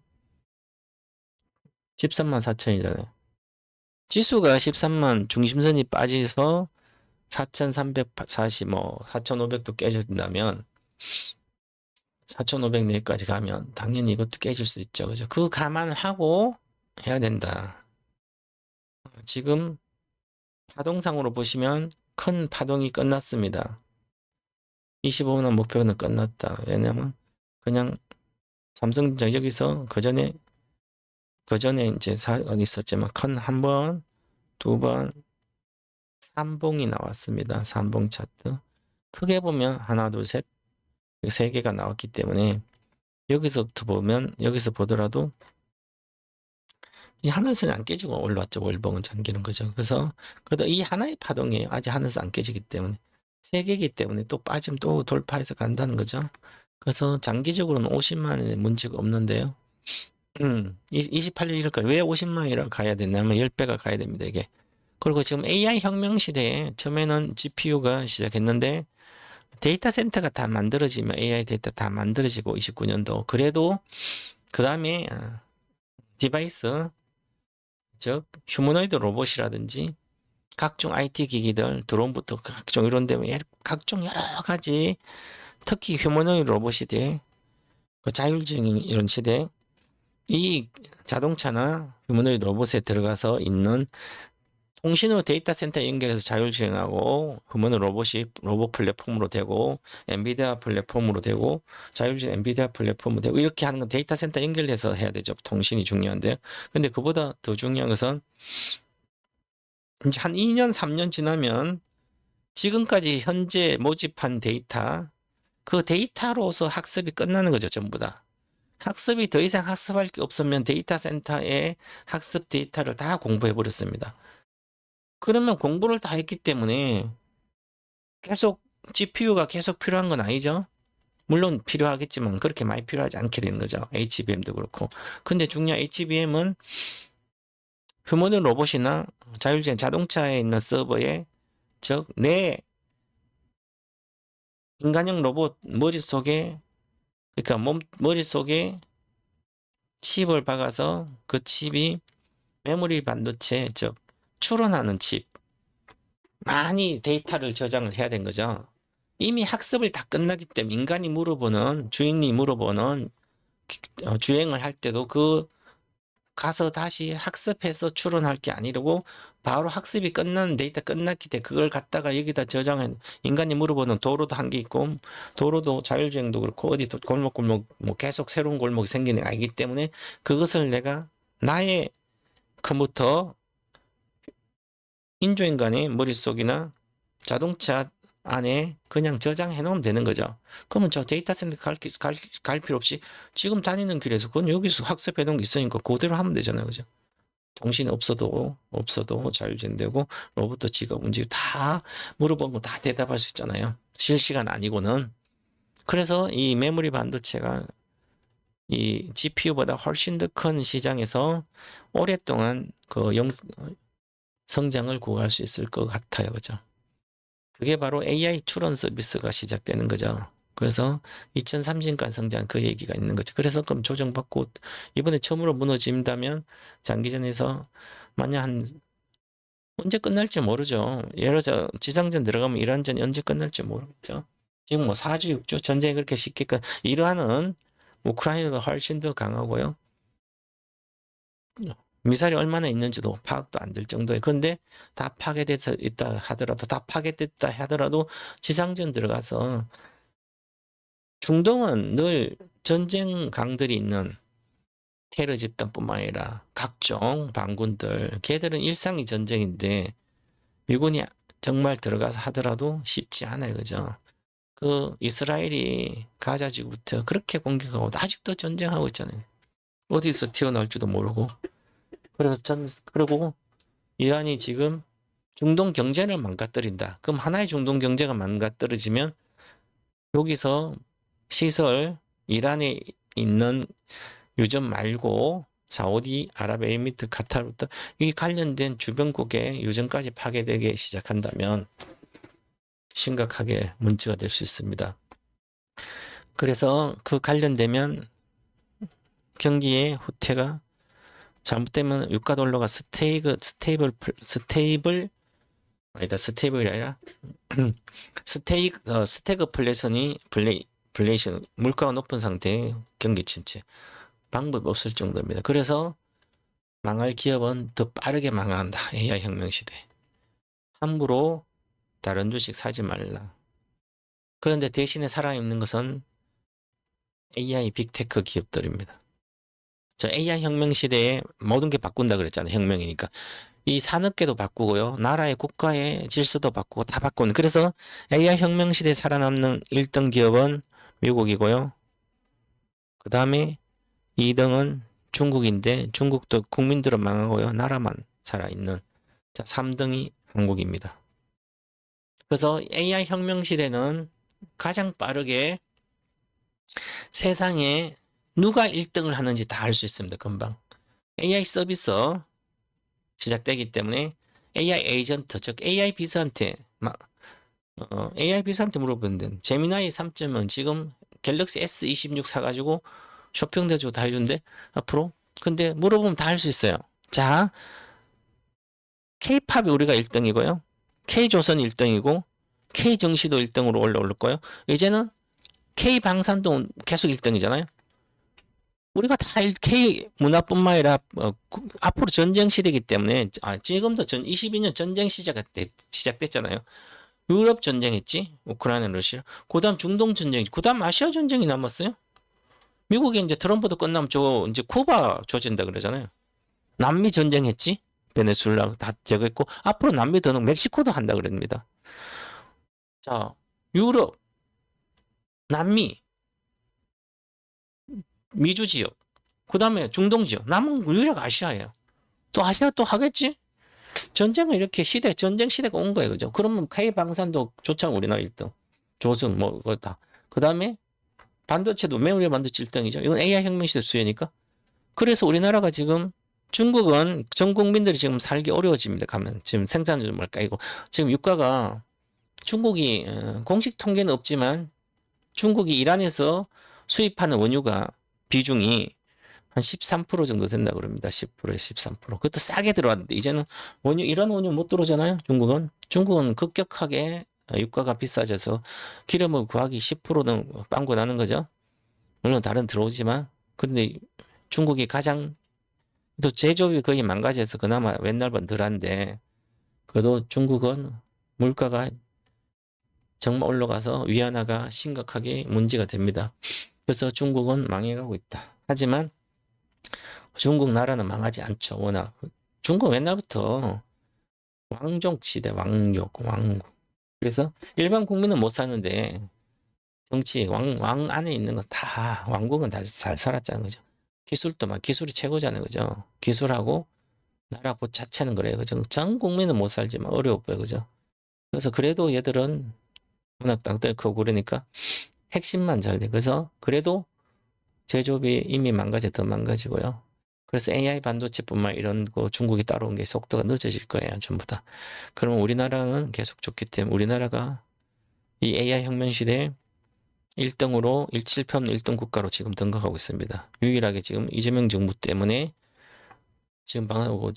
13만 4천이잖아요. 지수가 13만 중심선이 빠져서 4,340, 4,500도 깨진다면 4,500 내까지 가면 당연히 이것도 깨질 수 있죠. 그죠? 그 감안을 하고 해야 된다. 지금 파동상으로 보시면 큰 파동이 끝났습니다. 25만 목표는 끝났다. 왜냐면 그냥 삼성전자 여기서 그 전에 이제 사건이 있었지만 큰 한 번, 두 번, 삼봉이 나왔습니다. 삼봉 차트. 크게 보면 하나, 둘, 셋, 세 개가 나왔기 때문에 여기서부터 보면 여기서 보더라도 이 하늘선이 안 깨지고 올라왔죠. 월봉은 잠기는 거죠. 그래서 그래도 이 하나의 파동이에요. 아직 하늘선 안 깨지기 때문에 세 개이기 때문에 또 빠지면 또 돌파해서 간다는 거죠. 그래서 장기적으로는 50만 원에 문제가 없는데요. 28년 이럴까? 왜 50만 원이라고 가야 되냐면 10배가 가야 됩니다. 이게. 그리고 지금 AI 혁명 시대에 처음에는 GPU가 시작했는데 데이터 센터가 다 만들어지면 AI 데이터 다 만들어지고 29년도 그래도 그 다음에 디바이스 즉 휴머노이드 로봇이라든지 각종 IT 기기들 드론부터 각종 이런 데 각종 여러 가지 특히 휴머노이드 로봇 시대 자율주행 이런 시대 이 자동차나 휴머노이드 로봇에 들어가서 있는 통신으로 데이터 센터에 연결해서 자율주행하고 휴머노이드 로봇이 로봇 플랫폼으로 되고 엔비디아 플랫폼으로 되고 자율주행 엔비디아 플랫폼으로 되고 이렇게 하는 건 데이터 센터 연결해서 해야 되죠. 통신이 중요한데요. 근데 그보다 더 중요한 것은 이제 한 2년, 3년 지나면 지금까지 현재 모집한 데이터, 그 데이터로서 학습이 끝나는 거죠, 전부 다. 학습이 더 이상 학습할 게 없으면 데이터 센터에 학습 데이터를 다 공부해 버렸습니다. 그러면 공부를 다 했기 때문에 계속 GPU가 계속 필요한 건 아니죠. 물론 필요하겠지만 그렇게 많이 필요하지 않게 되는 거죠. HBM도 그렇고. 근데 중요한 HBM은 휴머노이드 로봇이나 자율주행 자동차에 있는 서버에 즉 내 인간형 로봇 머릿속에 그러니까 머릿속에 칩을 박아서 그 칩이 메모리 반도체 즉 추론하는 칩 많이 데이터를 저장을 해야 된 거죠. 이미 학습을 다 끝나기 때문에 인간이 물어보는 주인이 물어보는 주행을 할 때도 그 가서 다시 학습해서 추론할 게 아니고 바로 학습이 끝나는 데이터 끝났기 때문에 그걸 갖다가 여기다 저장해 인간이 물어보는 도로도 한 개 있고 도로도 자율주행도 그렇고 어디 골목골목 뭐 계속 새로운 골목이 생기는 게 아니기 때문에 그것을 내가 나의 컴퓨터 인조인간의 머릿속이나 자동차 안에 그냥 저장해 놓으면 되는 거죠. 그러면 저 데이터 센터 갈 필요 없이 지금 다니는 길에서 그건 여기서 학습해 놓은 게 있으니까 그대로 하면 되잖아요. 그죠? 정신이 없어도 자율주행되고 로봇도 지가 움직이고 다 물어본 거 다 대답할 수 있잖아요. 실시간 아니고는. 그래서 이 메모리 반도체가 이 GPU보다 훨씬 더 큰 시장에서 오랫동안 그 성장을 구할 수 있을 것 같아요. 그죠? 그게 바로 AI 추론 서비스가 시작되는 거죠. 그래서 2030년 성장 그 얘기가 있는 거죠. 그래서 그럼 조정받고 이번에 처음으로 무너진다면 장기전에서 만약 한 언제 끝날지 모르죠. 예를 들어 지상전 들어가면 이란전이 언제 끝날지 모르겠죠. 지금 뭐 4주, 6주 전쟁이 그렇게 쉽게 이란은 우크라이나가 훨씬 더 강하고요. 미사일이 얼마나 있는지도 파악도 안 될 정도에 근데 다 파괴돼서 있다 하더라도 다 파괴됐다 하더라도 지상전 들어가서 중동은 늘 전쟁 강들이 있는 테러 집단뿐만 아니라 각종 반군들 걔들은 일상이 전쟁인데 미군이 정말 들어가서 하더라도 쉽지 않아요. 그죠? 그 이스라엘이 가자 지구부터 그렇게 공격하고 아직도 전쟁하고 있잖아요. 어디서 튀어나올지도 모르고 그래서 그리고 이란이 지금 중동 경제를 망가뜨린다. 그럼 하나의 중동 경제가 망가뜨려지면 여기서 시설 이란에 있는 유전 말고 사우디 아랍에미리트 카타르부터 이 관련된 주변국의 유전까지 파괴되기 시작한다면 심각하게 문제가 될 수 있습니다. 그래서 그 관련되면 경기의 후퇴가 잘못되면 유가 돌러가 스테이블이 아니라 스태그플레이션이 블레이션 물가가 높은 상태의 경기 침체 방법이 없을 정도입니다. 그래서 망할 기업은 더 빠르게 망한다. AI 혁명 시대. 함부로 다른 주식 사지 말라. 그런데 대신에 살아있는 것은 AI 빅테크 기업들입니다. 저 AI 혁명 시대에 모든 게 바꾼다 그랬잖아요. 혁명이니까. 이 산업계도 바꾸고요. 나라의 국가의 질서도 바꾸고 다 바꾸는. 그래서 AI 혁명 시대에 살아남는 1등 기업은 미국이고요. 그 다음에 2등은 중국인데 중국도 국민들은 망하고요. 나라만 살아있는. 자, 3등이 한국입니다. 그래서 AI 혁명 시대는 가장 빠르게 세상에 누가 1등을 하는지 다 알 수 있습니다. 금방. AI 서비스 시작되기 때문에 AI 에이전트, 즉 AI 비서한테 AI 비서한테 물어보는데 제미나이 3.0은 지금 갤럭시 S26 사가지고 쇼핑도 해주고 다 해준대 앞으로. 근데 물어보면 다 할 수 있어요. 자, K-팝이 우리가 1등이고요. K-조선 1등이고 K-정시도 1등으로 올라올 거예요. 이제는 K-방산도 계속 1등이잖아요. 우리가 다 K-문화뿐만 아니라 앞으로 전쟁 시대이기 때문에 지금도 22년 전쟁 시작됐잖아요. 유럽 전쟁했지. 우크라이나 러시아. 그 다음 중동 전쟁. 그 다음 아시아 전쟁이 남았어요. 미국이 이제 트럼프도 끝나면 이제 쿠바 조진다 그러잖아요. 남미 전쟁했지. 베네수엘라 다 제거했고 앞으로 남미 더는 멕시코도 한다 그럽니다. 자, 유럽, 남미, 미주 지역, 그 다음에 중동 지역, 남은 유일하게 아시아예요. 또 아시아 또 하겠지? 전쟁은 이렇게 전쟁 시대가 온 거예요. 그죠? 그러면 K 방산도 조차는 우리나라 1등. 조선, 그거 다. 그 다음에 반도체도 메모리 반도체 1등이죠. 이건 AI 혁명 시대 수혜니까. 그래서 우리나라가 지금 중국은 전 국민들이 지금 살기 어려워집니다. 가면. 지금 생산율 까이고. 지금 유가가 중국이 공식 통계는 없지만 중국이 이란에서 수입하는 원유가 비중이 한 13% 정도 된다 그럽니다. 10%에 13%. 그것도 싸게 들어왔는데 이제는 이런 원유 못 들어오잖아요. 중국은 급격하게 유가가 비싸져서 기름을 구하기 10%는 빵꾸 나는 거죠. 물론 다른 들어오지만 그런데 중국이 가장 또 제조업이 거의 망가져서 그나마 옛날보다 덜한데 그래도 중국은 물가가 정말 올라가서 위안화가 심각하게 문제가 됩니다. 그래서 중국은 망해가고 있다. 하지만 중국 나라는 망하지 않죠. 워낙 중국 옛날부터 왕족 시대, 왕족. 그래서 일반 국민은 못 사는데 정치 왕 안에 있는 건 다 왕국은 다 잘 살았잖아요. 그죠? 기술도 기술이 최고잖아요. 그죠? 기술하고 나라 그 자체는 그래요. 그죠? 전 국민은 못 살지만 어려워요. 그죠? 그래서 그래도 얘들은 워낙 땅덩이 크고 그러니까 핵심만 잘 돼. 그래서 그래도 제조업이 이미 더 망가지고요. 그래서 AI 반도체뿐만 이런 거 중국이 따라온 게 속도가 늦어질 거예요. 전부 다. 그러면 우리나라는 계속 좋기 때문에 우리나라가 이 AI 혁명 시대에 1등으로 17표 없는 1등 국가로 지금 등극하고 있습니다. 유일하게 지금 이재명 정부 때문에 지금 방하고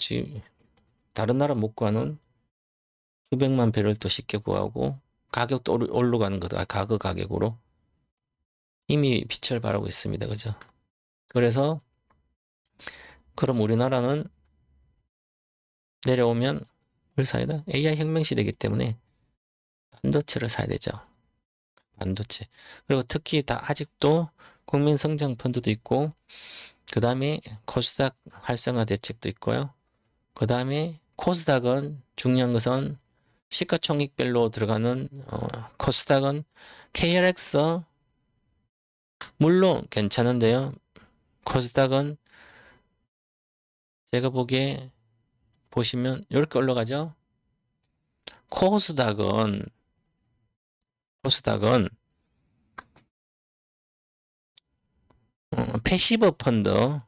다른 나라 못 구하는 수백만 배를 또 쉽게 구하고 가격도 올라가는 거다. 가격으로 이미 빛을 발하고 있습니다. 그죠? 그래서 그럼 우리나라는 내려오면 뭘 사야 돼? AI 혁명 시대이기 때문에 반도체를 사야 되죠. 반도체. 그리고 특히 아직도 국민 성장 펀드도 있고 그 다음에 코스닥 활성화 대책도 있고요. 그 다음에 코스닥은 중요한 것은 시가총액별로 들어가는 코스닥은 KRX 물론 괜찮은데요. 코스닥은 제가 보기에 보시면 이렇게 올라가죠. 코스닥은 패시브 펀드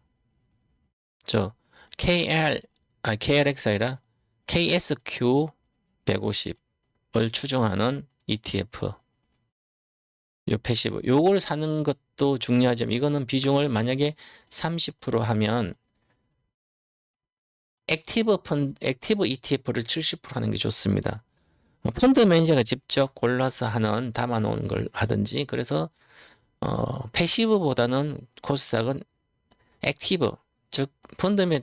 KRX 아니라 KSQ 150을 추종하는 ETF 요 패시브 요걸 사는 것도 중요하지만 이거는 비중을 만약에 30% 하면 액티브 ETF를 70% 하는 게 좋습니다. 펀드 매니저가 직접 골라서 담아 놓은 걸 하든지 그래서 패시브보다는 코스닥은 액티브 즉 펀드에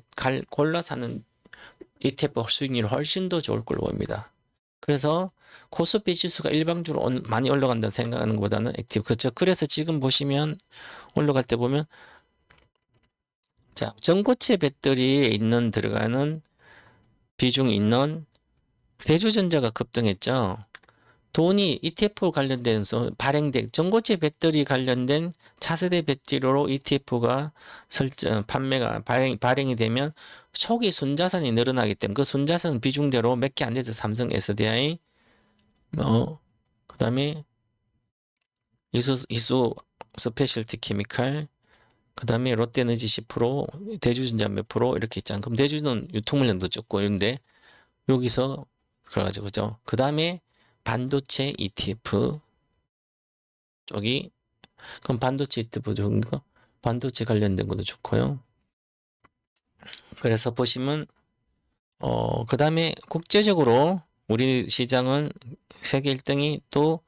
골라서 하는 ETF 수익률이 훨씬 더 좋을 걸로 봅니다. 그래서 코스피 지수가 일방적으로 많이 올라간다 생각하는 것보다는 액티브. 그렇죠. 그래서 지금 보시면 올라갈 때 보면 자 전고체 배터리에 들어가는 비중이 있는 대주전자가 급등했죠. 돈이 ETF 관련된 발행된 전고체 배터리 관련된 차세대 배터리로 ETF가 판매가 발행이 되면 초기 순자산이 늘어나기 때문에 그 순자산 비중대로 몇 개 안 되죠. 삼성 SDI 그다음에 이수 스페셜티 케미칼 그다음에 롯데에너지 10% 대주전자 몇 프로 이렇게 있잖아요. 그럼 대주는 유통물량도 적고 이런데 여기서 그래가지고 그죠. 그다음에 반도체 ETF 쪽이 그럼 반도체 ETF 좋은 거 반도체 관련된 것도 좋고요. 그래서 보시면 그다음에 국제적으로 우리 시장은 세계 1등이 또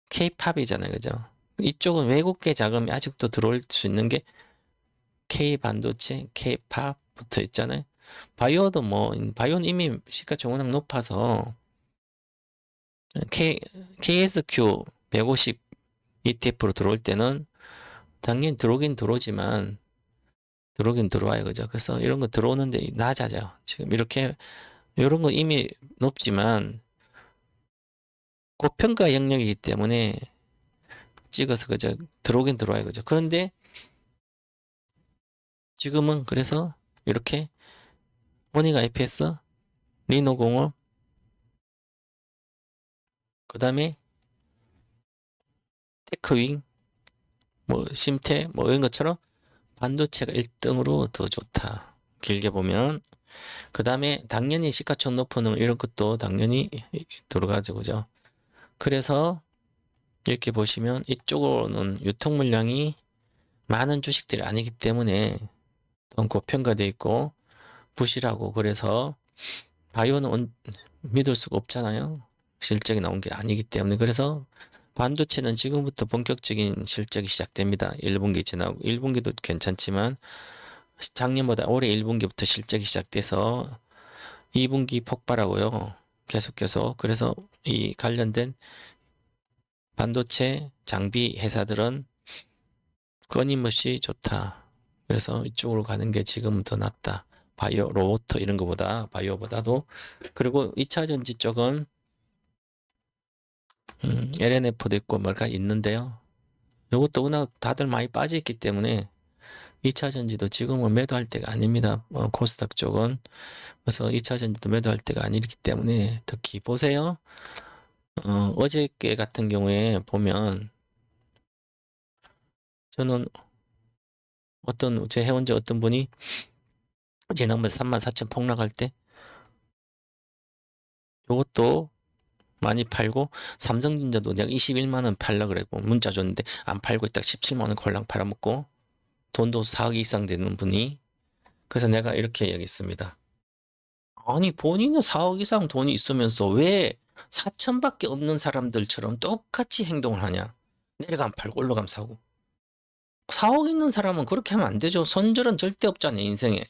K-팝이잖아요. 그죠? 이쪽은 외국계 자금이 아직도 들어올 수 있는 게 K-반도체, K-팝 붙어 있잖아요. 바이오도 바이오는 이미 시가총액 높아서 KSQ 150 ETF로 들어올 때는 당연히 들어오긴 들어오지만 들어오긴 들어와요. 그죠? 그래서 이런 거 들어오는데 낮아져요. 지금 이렇게 이런 거 이미 높지만 고평가 영역이기 때문에 찍어서 그죠? 들어오긴 들어와요. 그죠? 그런데 지금은 그래서 이렇게 모닝 IPS, 리노공업, 그 다음에 테크윙, 심태, 이런 것처럼 반도체가 1등으로 더 좋다. 길게 보면. 그 다음에 당연히 시가총 높은 이런 것도 당연히 들어가죠. 그죠? 그래서 이렇게 보시면 이쪽으로는 유통 물량이 많은 주식들이 아니기 때문에 더 고평가되어 있고 부실하고 그래서 바이오는 믿을 수가 없잖아요. 실적이 나온 게 아니기 때문에 그래서 반도체는 지금부터 본격적인 실적이 시작됩니다. 1분기 지나고 1분기도 괜찮지만 작년보다 올해 1분기부터 실적이 시작돼서 2분기 폭발하고요. 계속 그래서 이 관련된 반도체 장비 회사들은 끊임없이 좋다. 그래서 이쪽으로 가는 게 지금은 더 낫다. 바이오, 로봇 이런 거보다 바이오보다도 그리고 2차 전지 쪽은 LNF도 있고 뭐가 있는데요. 이것도 워낙 다들 많이 빠져 있기 때문에 2차 전지도 지금은 매도할 때가 아닙니다. 코스닥 쪽은 그래서 2차 전지도 매도할 때가 아니기 때문에 특히 보세요. 어저께 같은 경우에 보면 저는 제 회원자 어떤 분이 지난번에 34,000 폭락할 때 이것도 많이 팔고 삼성전자도 내가 21만원 팔라 그랬고 문자 줬는데 안 팔고 있다가 17만원 콜랑 팔아먹고 돈도 4억 이상 되는 분이 그래서 내가 이렇게 얘기했습니다. 아니 본인은 4억 이상 돈이 있으면서 왜 4천밖에 없는 사람들처럼 똑같이 행동을 하냐. 내려가면 팔고 올라가면 사고. 4억 있는 사람은 그렇게 하면 안 되죠. 손절은 절대 없잖아요. 인생에.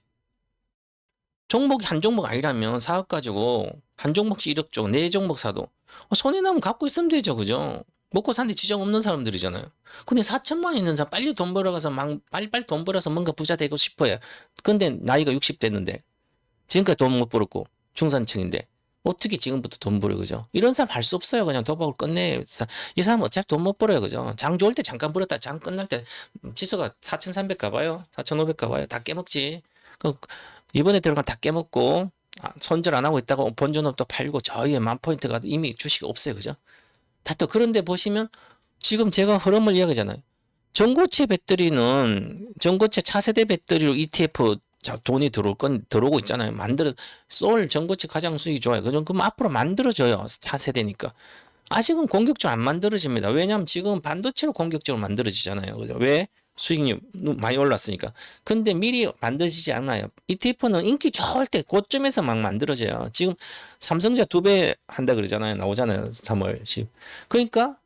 종목이 한 종목 아니라면 4억 가지고 한 종목씩 1억 줘. 4종목 사도 손해 나면 갖고 있으면 되죠. 그죠? 먹고 사는데 지장 없는 사람들이잖아요. 근데 4천만 있는 사람 빨리 돈 벌어가서 빨리빨리 돈 벌어서 뭔가 부자 되고 싶어요. 근데 나이가 60 됐는데 지금까지 돈 못 벌었고 중산층인데 어떻게 지금부터 돈 벌어 그죠? 이런 사람 할 수 없어요. 그냥 도박을 끝내. 이 사람 어차피 돈 못 벌어요. 그죠? 장 좋을 때 잠깐 벌었다 장 끝날 때 지수가 4,300 가봐요. 4,500 가봐요. 다 깨먹지. 이번에 들어간 다 깨먹고 손절 안 하고 있다가 본전업 또 팔고 저희의 10,000포인트가 이미 주식이 없어요. 그죠? 다 또 그런데 보시면 지금 제가 흐름을 이야기하잖아요. 전고체 배터리는 전고체 차세대 배터리로 ETF 돈이 들어오고 있잖아요. 전고체 가장 수익이 좋아요. 그럼 앞으로 만들어져요. 차세대니까. 아직은 공격적으로 안 만들어집니다. 왜냐하면 지금 반도체로 공격적으로 만들어지잖아요. 그죠? 왜? 수익률 많이 올랐으니까. 근데 미리 만들어지지 않아요. ETF는 인기 좋을 때 고점에서 막 만들어져요. 지금 삼성전자 2배 한다 그러잖아요. 나오잖아요. 3월 10. 그러니까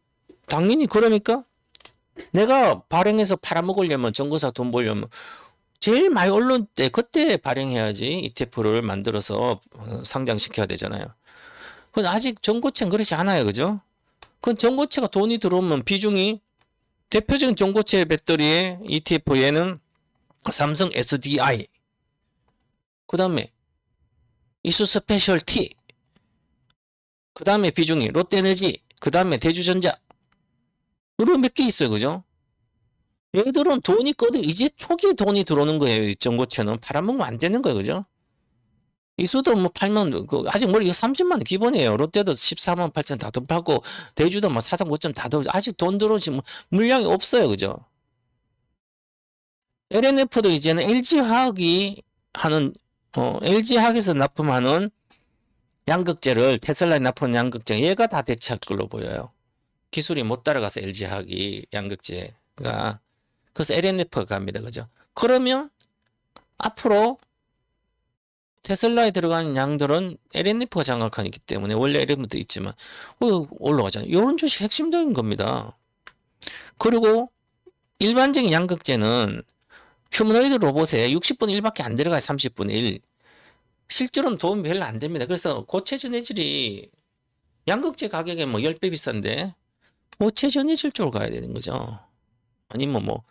당연히 그러니까 내가 발행해서 팔아먹으려면 전고사 돈 벌려면 제일 많이 오른 때 그때 발행해야지 ETF를 만들어서 상장시켜야 되잖아요. 근데 아직 전고체는 그렇지 않아요. 그죠? 그 전고체가 돈이 들어오면 비중이 대표적인 전고체 배터리의 ETF 얘는 삼성 SDI 그 다음에 이수 스페셜티, 그 다음에 비중이 롯데에너지, 그 다음에 대주전자. 이런 몇 개 있어요. 그죠? 얘들은 돈이 이제 초기에 돈이 들어오는 거예요. 정보체는 팔아먹으면 안 되는 거예요. 그죠? 이수도 뭐 팔면, 아직 뭐 이거 30만 원 기본이에요. 롯데도 14만 8천 다 돌파하고, 대주도 뭐 4상 5점 다 들어오고, 아직 돈 들어오지, 뭐, 물량이 없어요. 그죠? LNF도 이제는 LG화학이 하는, LG화학에서 납품하는 양극재를 테슬라에 납품하는 양극재, 얘가 다 대체할 걸로 보여요. 기술이 못 따라가서 LG화학이 양극재가. 그래서 LNF가 갑니다. 그죠? 그러면 앞으로 테슬라에 들어가는 양들은 LNF가 장악하기 때문에 원래 LNF도 있지만 올라가잖아요. 이런 주식 핵심적인 겁니다. 그리고 일반적인 양극재는 휴머노이드 로봇에 60분의 1밖에 안 들어가요. 30분의 1. 실제로는 도움이 별로 안 됩니다. 그래서 고체 전해질이 양극재 가격에 뭐 10배 비싼데 고체 전해질 쪽으로 가야 되는 거죠. 아니면 뭐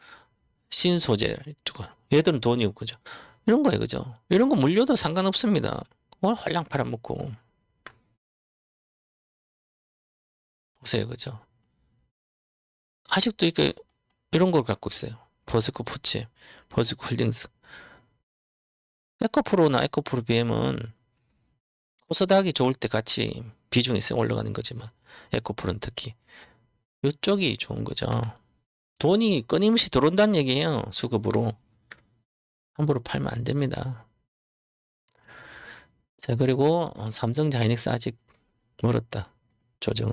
신소재 쪽. 얘들은 돈이 없고 그죠. 이런 거예요. 그죠. 이런 거 물려도 상관없습니다. 홀랑 팔아먹고. 보세요. 그죠. 아직도 이런 걸 갖고 있어요. 버스코 푸치, 버스코 홀딩스. 에코프로나 에코프로 BM은 코스닥이 좋을 때 같이 비중이 세 올라가는 거지만 에코프로는 특히 이쪽이 좋은 거죠. 돈이 끊임없이 들어온다는 얘기예요. 수급으로. 함부로 팔면 안 됩니다. 자, 그리고 삼성자 이닉스 아직 멀었다. 조정은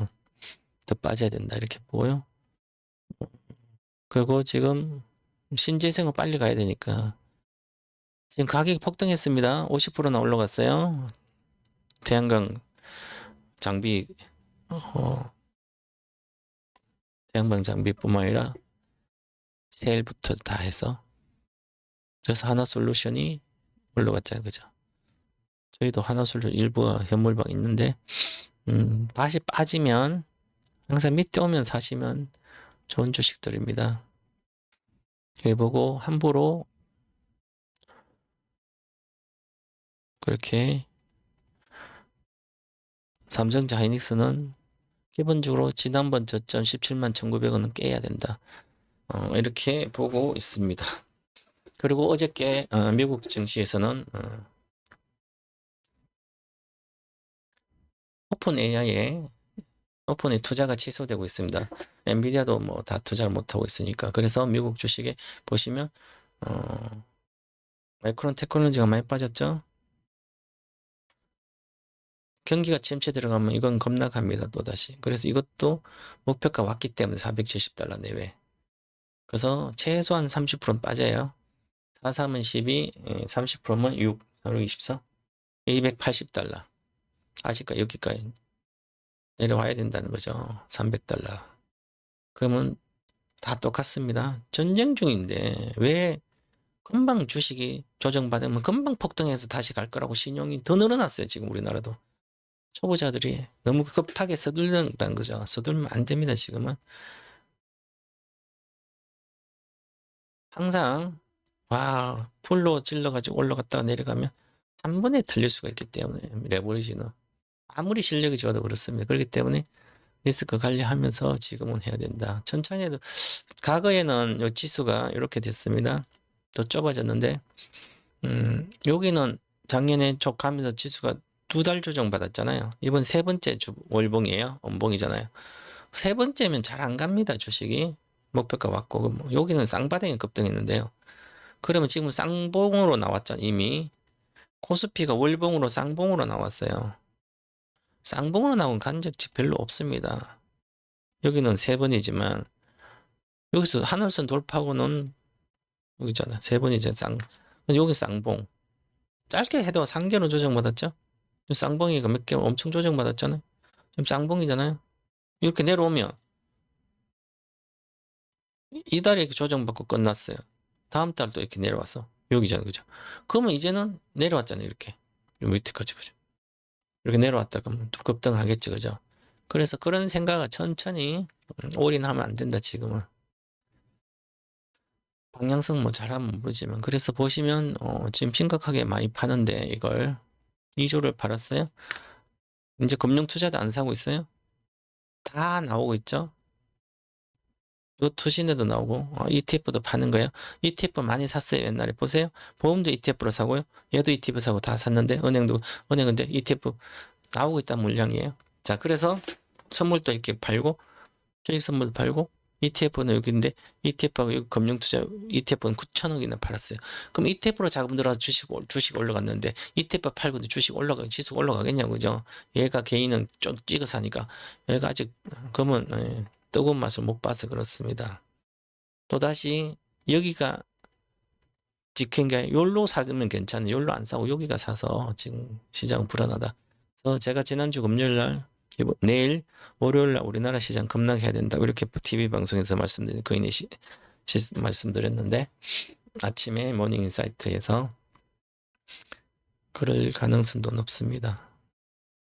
더 빠져야 된다. 이렇게 보고요. 그리고 지금 신재생은 빨리 가야 되니까 지금 가격이 폭등했습니다. 50%나 올라갔어요. 태양광 장비 태양광 장비뿐만 아니라 세일부터 다 해서 그래서 하나솔루션이 올라갔잖아요. 그죠? 저희도 하나솔루션 일부가 현물방 있는데 다시 빠지면 항상 밑에 오면 사시면 좋은 주식들입니다. 여기 보고 함부로 그렇게 삼성자 하이닉스는 기본적으로 지난번 저점 17만 1,900원은 깨야 된다. 이렇게 보고 있습니다. 그리고 어저께 미국 증시에서는 오픈 AI 투자가 취소되고 있습니다. 엔비디아도 뭐 다 투자를 못하고 있으니까. 그래서 미국 주식에 보시면 마이크론 테크놀로지가 많이 빠졌죠. 경기가 침체 들어가면 이건 급락합니다. 또다시. 그래서 이것도 목표가 왔기 때문에 $470 내외. 그래서 최소한 30%는 빠져요. 4,3은 12, 30%면 6, 424, $280. 아직까지 여기까지 내려와야 된다는 거죠. $300. 그러면 다 똑같습니다. 전쟁 중인데 왜 금방 주식이 조정받으면 금방 폭등해서 다시 갈 거라고 신용이 더 늘어났어요. 지금 우리나라도. 초보자들이 너무 급하게 서둘른다는 거죠. 서둘면 안 됩니다. 지금은. 항상 풀로 질러가지고 올라갔다가 내려가면 한 번에 틀릴 수가 있기 때문에 레버리지는 아무리 실력이 좋아도 그렇습니다. 그렇기 때문에 리스크 관리하면서 지금은 해야 된다. 천천히 해도 과거에는 이 지수가 이렇게 됐습니다. 더 좁아졌는데 여기는 작년에 쭉 가면서 지수가 2달 조정 받았잖아요. 이번 세 번째 월봉이에요. 원봉이잖아요. 세 번째면 잘 안 갑니다. 주식이. 목표가 왔고 뭐 여기는 쌍바닥에 급등했는데요. 그러면 지금 쌍봉으로 나왔잖아요. 이미. 코스피가 월봉으로 쌍봉으로 나왔어요. 쌍봉으로 나온 간적지 별로 없습니다. 여기는 세 번이지만 여기서 하늘선 돌파하고는 여기 있잖아. 세 번이잖아. 여기 쌍봉. 짧게 해도 3개월 조정받았죠? 쌍봉이가 몇 개월 엄청 조정받았잖아요. 지금 쌍봉이잖아요. 이렇게 내려오면 이달에 이렇게 조정받고 끝났어요. 다음 달도 이렇게 내려와서 여기잖아요. 그죠? 그러면 이제는 내려왔잖아요. 이렇게. 요 밑에까지. 그죠? 이렇게 내려왔다 그러면 또 급등하겠죠. 그죠? 그래서 그런 생각을 천천히 올인하면 안 된다. 지금은. 방향성 뭐 잘하면 모르지만 그래서 보시면 지금 심각하게 많이 파는데 이걸 2조를 팔았어요. 이제 금융투자도 안 사고 있어요. 다 나오고 있죠. 요 투신에도 나오고 ETF도 파는 거예요. ETF 많이 샀어요. 옛날에 보세요. 보험도 ETF로 사고요. 얘도 ETF 사고 다 샀는데 은행은 이제 ETF 나오고 있다는 물량이에요. 자, 그래서 선물도 이렇게 팔고 주식 선물도 팔고 ETF는 여기인데 ETF하고 여기 금융투자 ETF는 9천억이나 팔았어요. 그럼 ETF로 자금 들어가서 주식 올라갔는데 ETF 팔고 주식 지수 올라가겠냐고 그죠? 얘가 개인은 좀 찍어서 하니까 얘가 아직 그러면 뜨거운 맛을 못 봐서 그렇습니다. 또다시 여기가 지킨 게 요로 사면 괜찮아요. 요로 안 사고 여기가 사서 지금 시장은 불안하다. 그래서 제가 지난주 금요일날 내일 월요일날 우리나라 시장 급락해야 된다 이렇게 TV 방송에서 말씀드린 거인의 말씀드렸는데 아침에 모닝인사이트에서 그럴 가능성도 높습니다.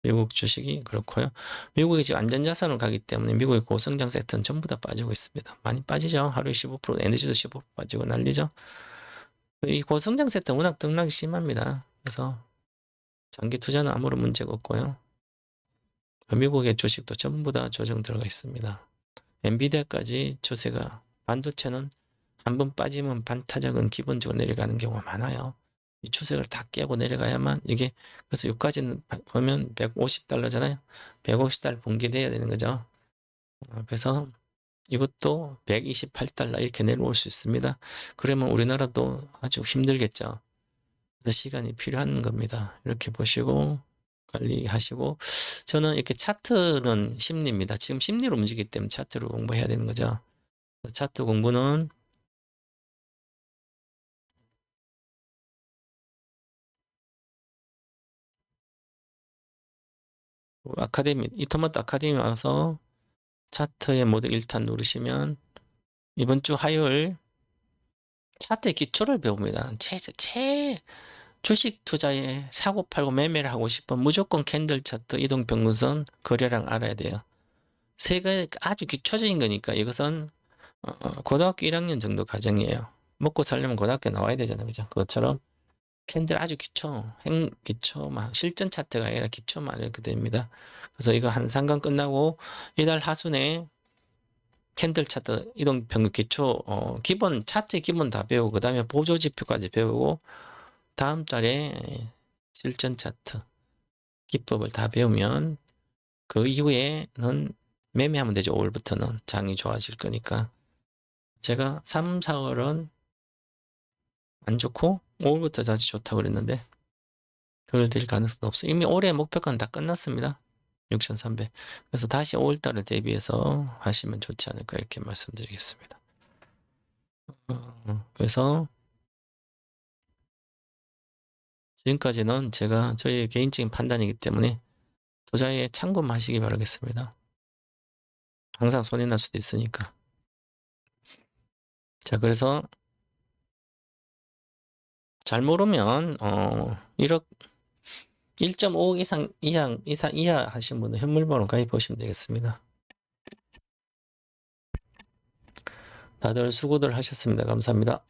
미국 주식이 그렇고요. 미국이 지금 안전자산으로 가기 때문에 미국의 고성장 섹터는 전부 다 빠지고 있습니다. 많이 빠지죠. 하루에 15%, 에너지도 15% 빠지고 난리죠. 이 고성장 섹터 워낙 등락이 심합니다. 그래서 장기 투자는 아무런 문제가 없고요. 미국의 주식도 전부 다 조정 들어가 있습니다. 엔비디아까지 추세가 반도체는 한번 빠지면 반타작은 기본적으로 내려가는 경우가 많아요. 이 추세를 다 깨고 내려가야만 이게 그래서 여기까지는 보면 $150잖아요. 150달러 붕괴돼야 되는 거죠. 그래서 이것도 $128 이렇게 내려올 수 있습니다. 그러면 우리나라도 아주 힘들겠죠. 그래서 시간이 필요한 겁니다. 이렇게 보시고 관리하시고 저는 이렇게 차트는 심리입니다. 지금 심리로 움직이기 때문에 차트를 공부해야 되는 거죠. 차트 공부는 이토마토 아카데미 와서 차트의 모두 1탄 누르시면 이번 주 화요일 차트의 기초를 배웁니다. 주식 투자에 사고 팔고 매매를 하고 싶으면 무조건 캔들 차트, 이동평균선, 거래량 알아야 돼요. 세 가지 아주 기초적인 거니까 이것은 고등학교 1학년 정도 과정이에요. 먹고 살려면 고등학교 나와야 되잖아요. 그죠? 그것처럼 캔들 아주 기초만 실전 차트가 아니라 기초만 이렇게 됩니다. 그래서 이거 한 3강 끝나고 이달 하순에 캔들 차트, 이동평균 기초, 기본 차트 기본 다 배우고 그 다음에 보조지표까지 배우고 다음 달에 실전 차트 기법을 다 배우면 그 이후에는 매매하면 되죠. 5월부터는 장이 좋아질 거니까. 제가 3, 4월은 안 좋고 5월부터 다시 좋다고 그랬는데 그걸 될 가능성도 없어요. 이미 올해 목표가는 다 끝났습니다. 6,300. 그래서 다시 5월달을 대비해서 하시면 좋지 않을까 이렇게 말씀드리겠습니다. 그래서 지금까지는 제가 저의 개인적인 판단이기 때문에 투자에 참고하시기 바라겠습니다. 항상 손해 날 수도 있으니까. 자, 그래서 잘 모르면 1억 1.5억 이하 하신 분은 현물번호 가입 보시면 되겠습니다. 다들 수고들 하셨습니다. 감사합니다.